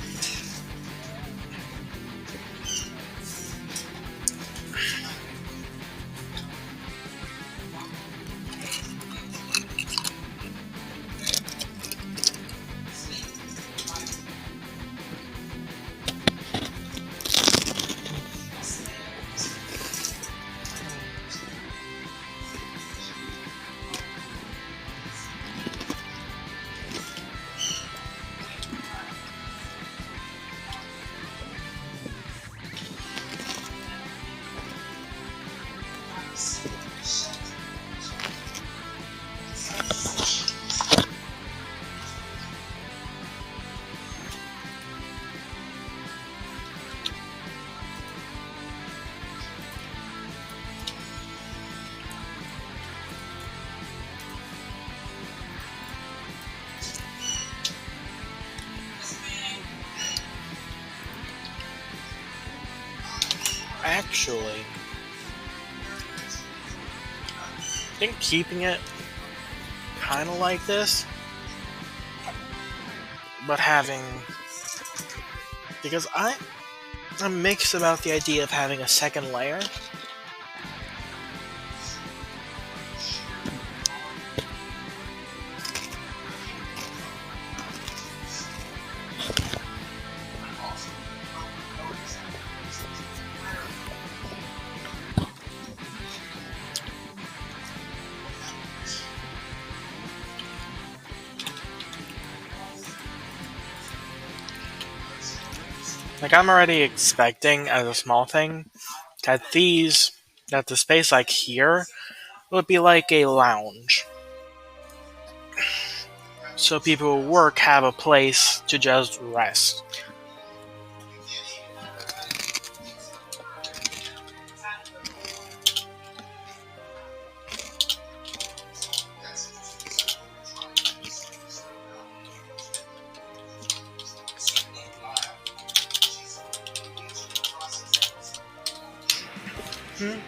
Actually, I think keeping it kind of like this, but having, because I'm mixed about the idea of having a second layer. Like, I'm already expecting, as a small thing, that the space like here would be like a lounge. So people who work have a place to just rest. Hmm.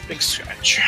Big stretch.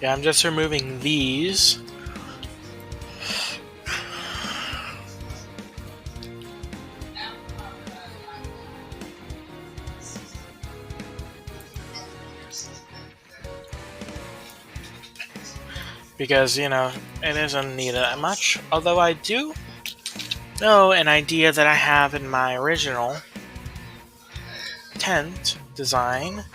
Yeah, I'm just removing these. Because, it isn't needed that much. Although I do know an idea that I have in my original tent design.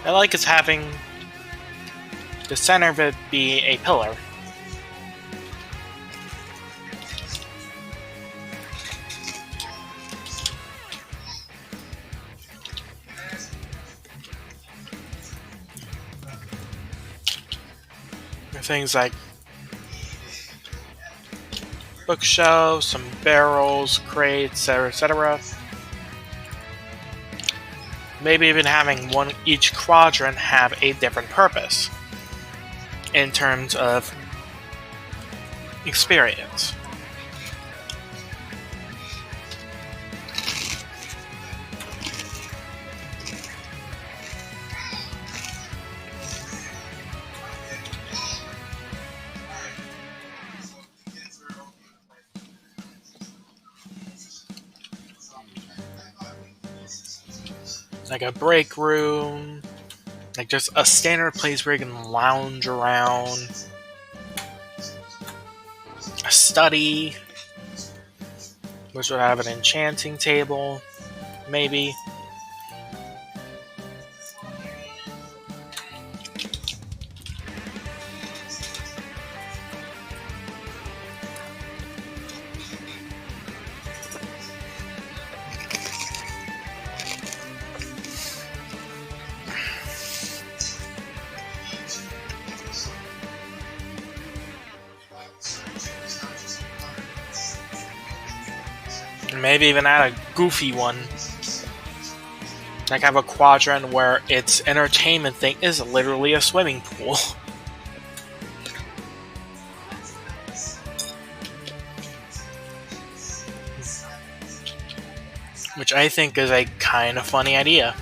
I like is having the center of it be a pillar. Things like bookshelves, some barrels, crates, etc. Maybe even having each quadrant have a different purpose in terms of experience. like a break room, like just a standard place where you can lounge around, a study, which would have an enchanting table, maybe. And maybe even add a goofy one. Like have a quadrant where its entertainment thing is literally a swimming pool. Which I think is a kind of funny idea.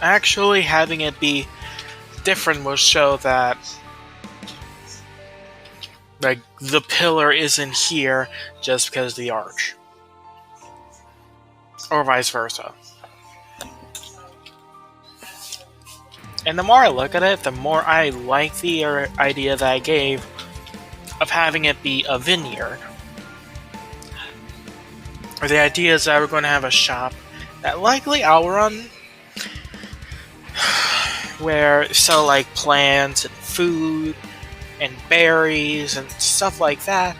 Actually, having it be different will show that like the pillar isn't here just because of the arch. Or vice versa. And the more I look at it, the more I like the idea that I gave of having it be a vineyard. Or the idea is that we're going to have a shop that likely I'll run where sell like plants and food and berries and stuff like that.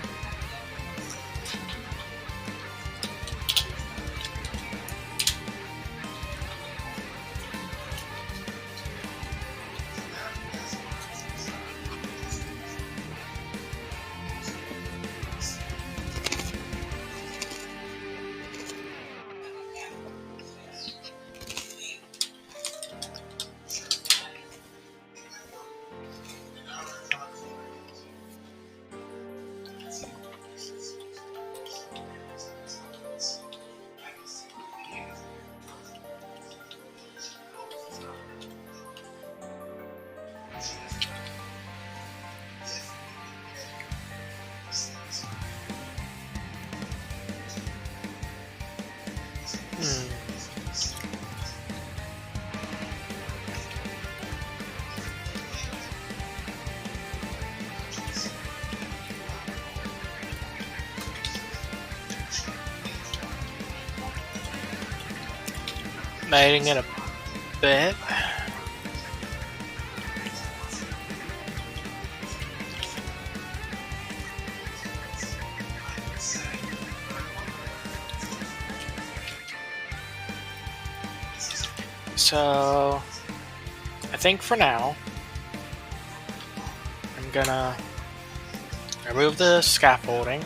Lighting it a bit. So, I think for now, I'm gonna remove the scaffolding.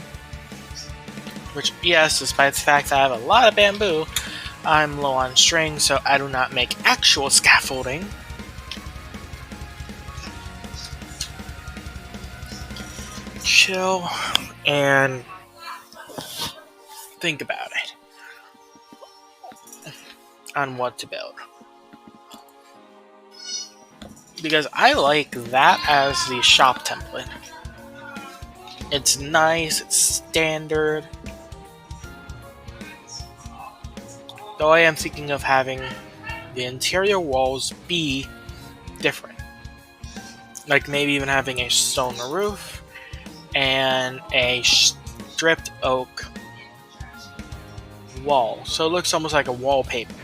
Which, yes, despite the fact that I have a lot of bamboo, I'm low on string, so I do not make actual scaffolding. Chill and think about it on what to build. Because I like that as the shop template. It's nice, it's standard. Though I am thinking of having the interior walls be different. Like maybe even having a stone roof and a stripped oak wall. So it looks almost like a wallpaper.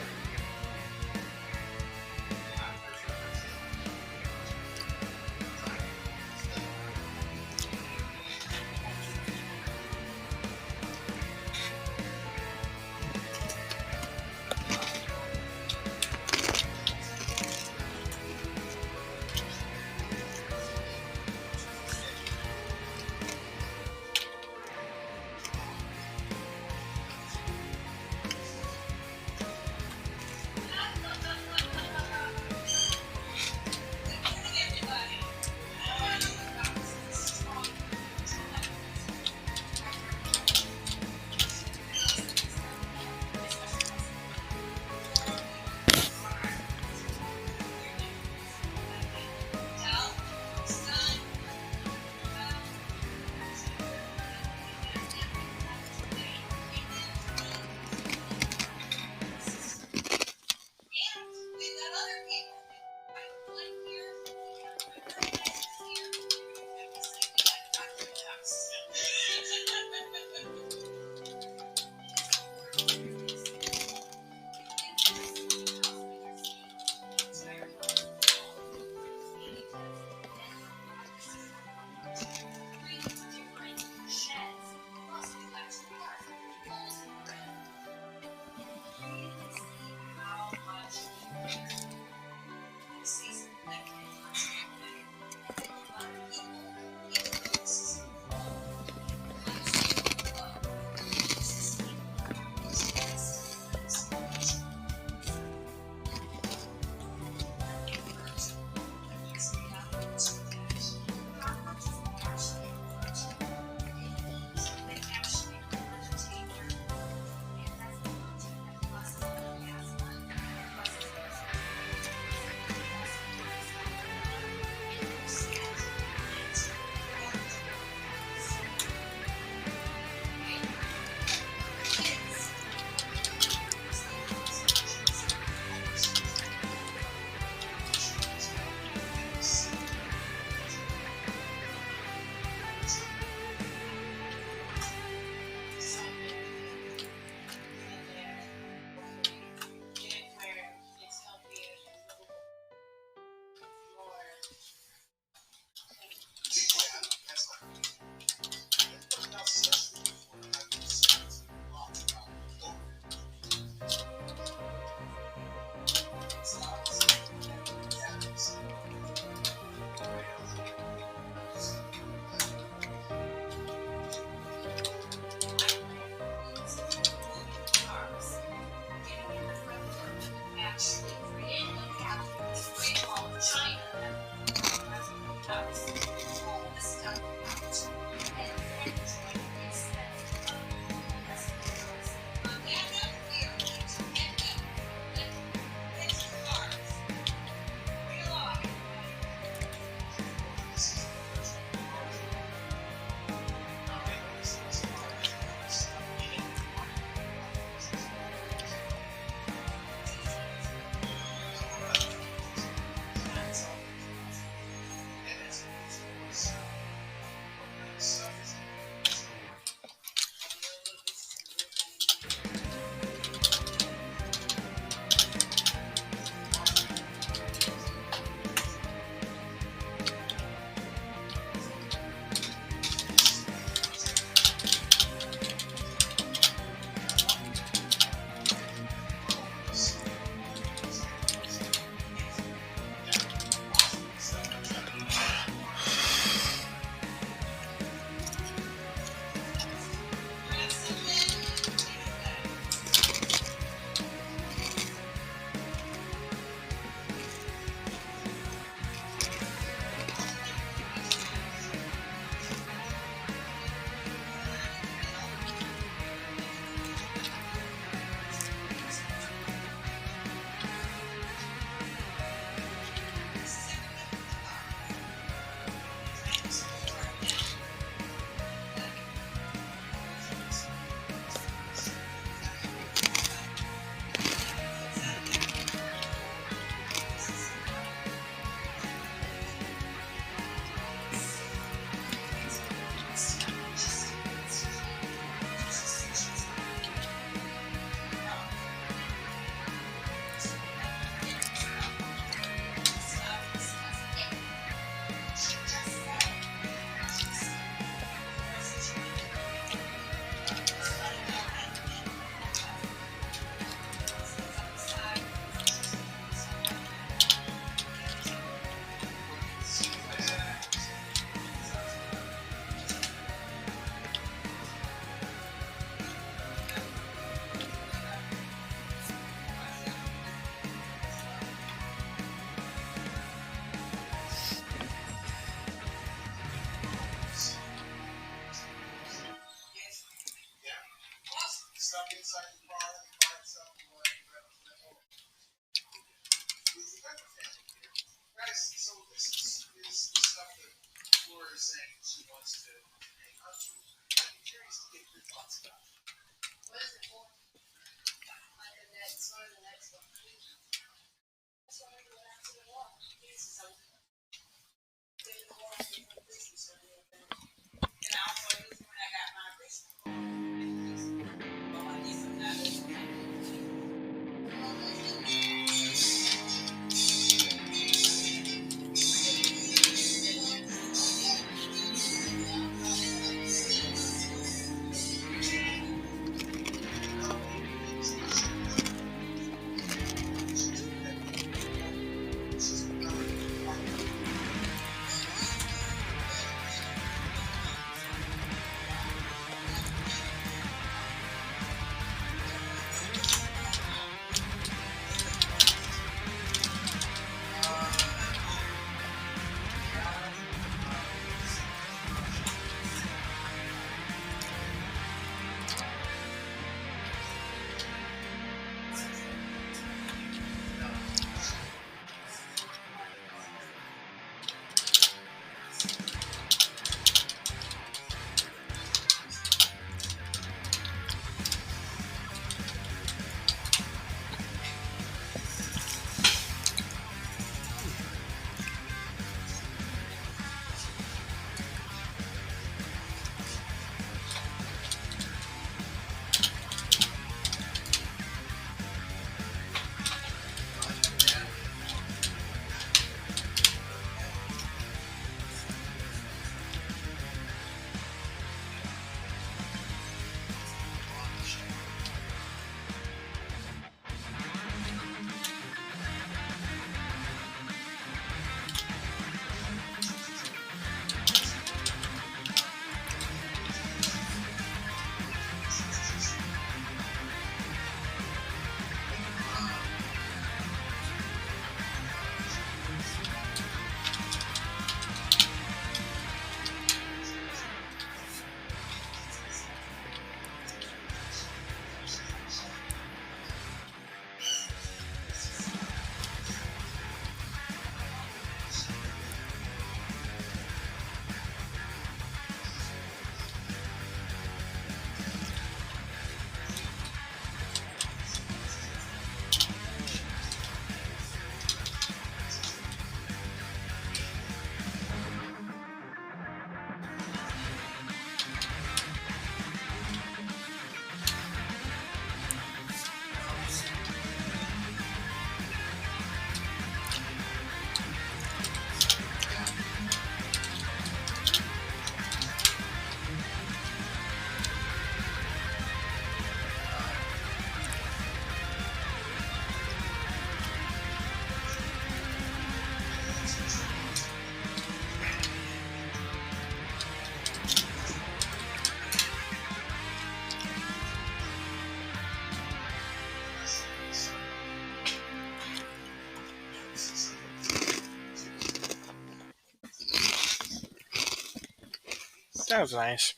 That was nice.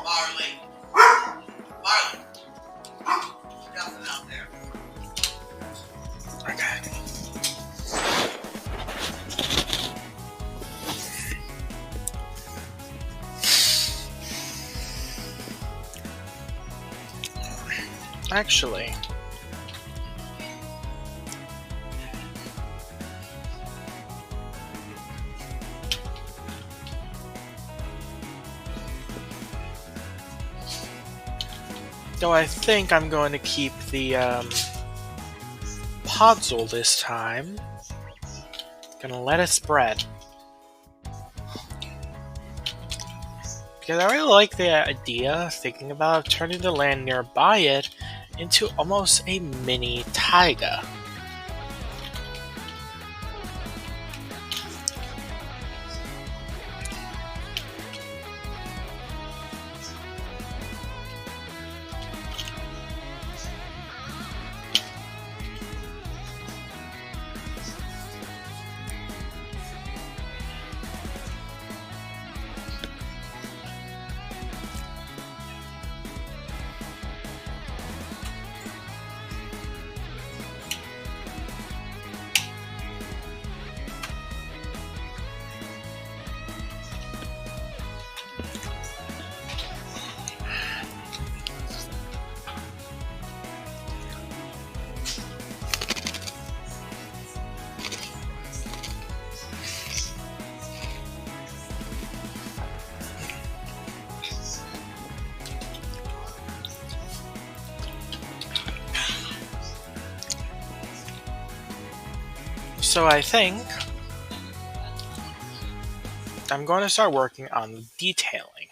Marley. Marley. Nothing out there. Okay. Actually, though I think I'm going to keep the podzol this time. Gonna let it spread. Because I really like the idea, thinking about turning the land nearby it into almost a mini taiga. So I think I'm going to start working on detailing.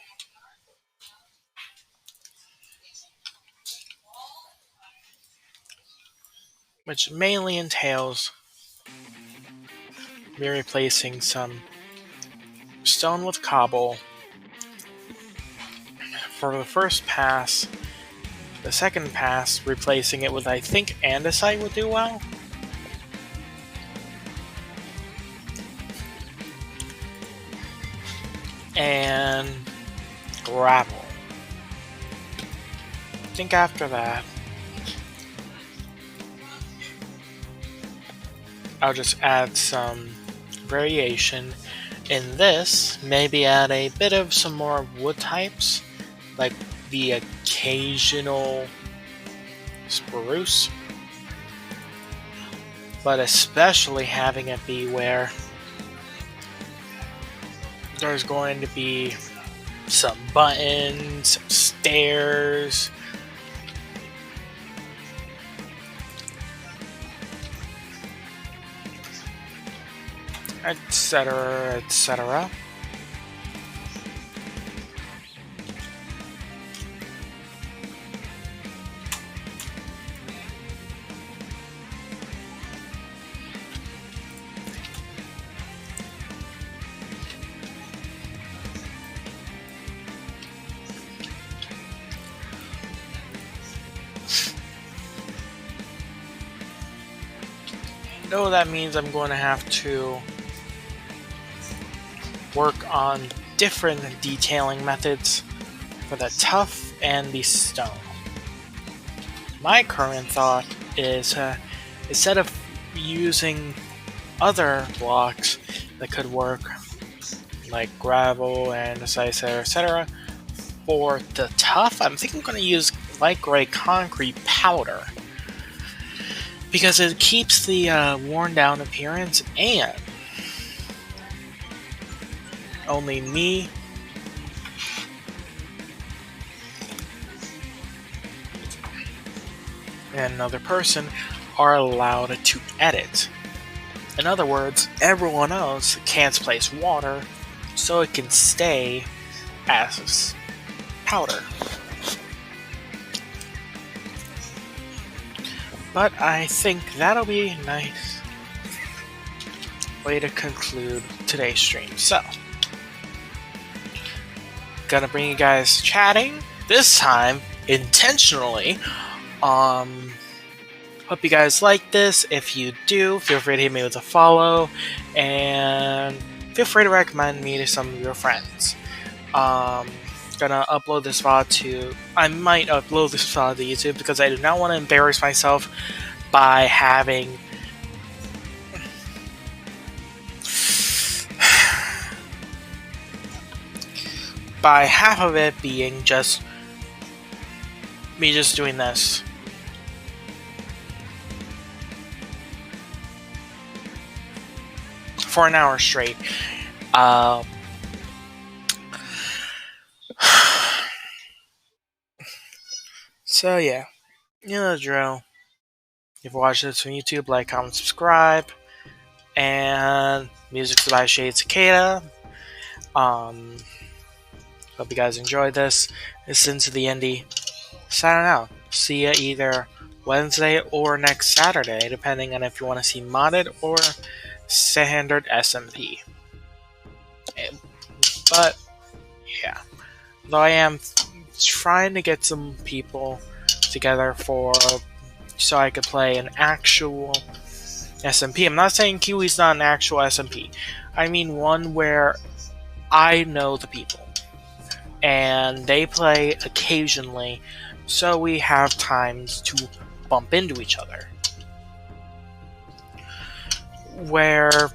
Which mainly entails me replacing some stone with cobble for the first pass. The second pass, replacing it with, I think, andesite would do well. And gravel. I think after that, I'll just add some variation in this. Maybe add a bit of some more wood types, like the occasional spruce. But especially having it be where there's going to be some buttons, some stairs, etc., etc. No, that means I'm going to have to work on different detailing methods for the tuff and the stone. My current thought is instead of using other blocks that could work, like gravel and etc., for the tuff, I'm thinking I'm going to use light gray concrete powder because it keeps the worn down appearance, and only me and another person are allowed to edit. In other words, everyone else can't place water, so it can stay as powder. But I think that'll be a nice way to conclude today's stream. So, gonna bring you guys chatting, this time intentionally, Hope you guys like this. If you do, feel free to hit me with a follow, and feel free to recommend me to some of your friends. Um, gonna upload this file to. I might upload this file to YouTube because I do not want to embarrass myself by having by half of it being just me just doing this. For an hour straight. So yeah, you know the drill. If you watch this on YouTube, like, comment, subscribe, and music's by Shade Cicada. Hope you guys enjoyed this. This is Into the Indie. Signing out. See ya either Wednesday or next Saturday, depending on if you want to see modded or standard SMP. But yeah, though I am trying to get some people together so I could play an actual SMP. I'm not saying Kiwi's not an actual SMP. I mean one where I know the people and they play occasionally, so we have times to bump into each other. Where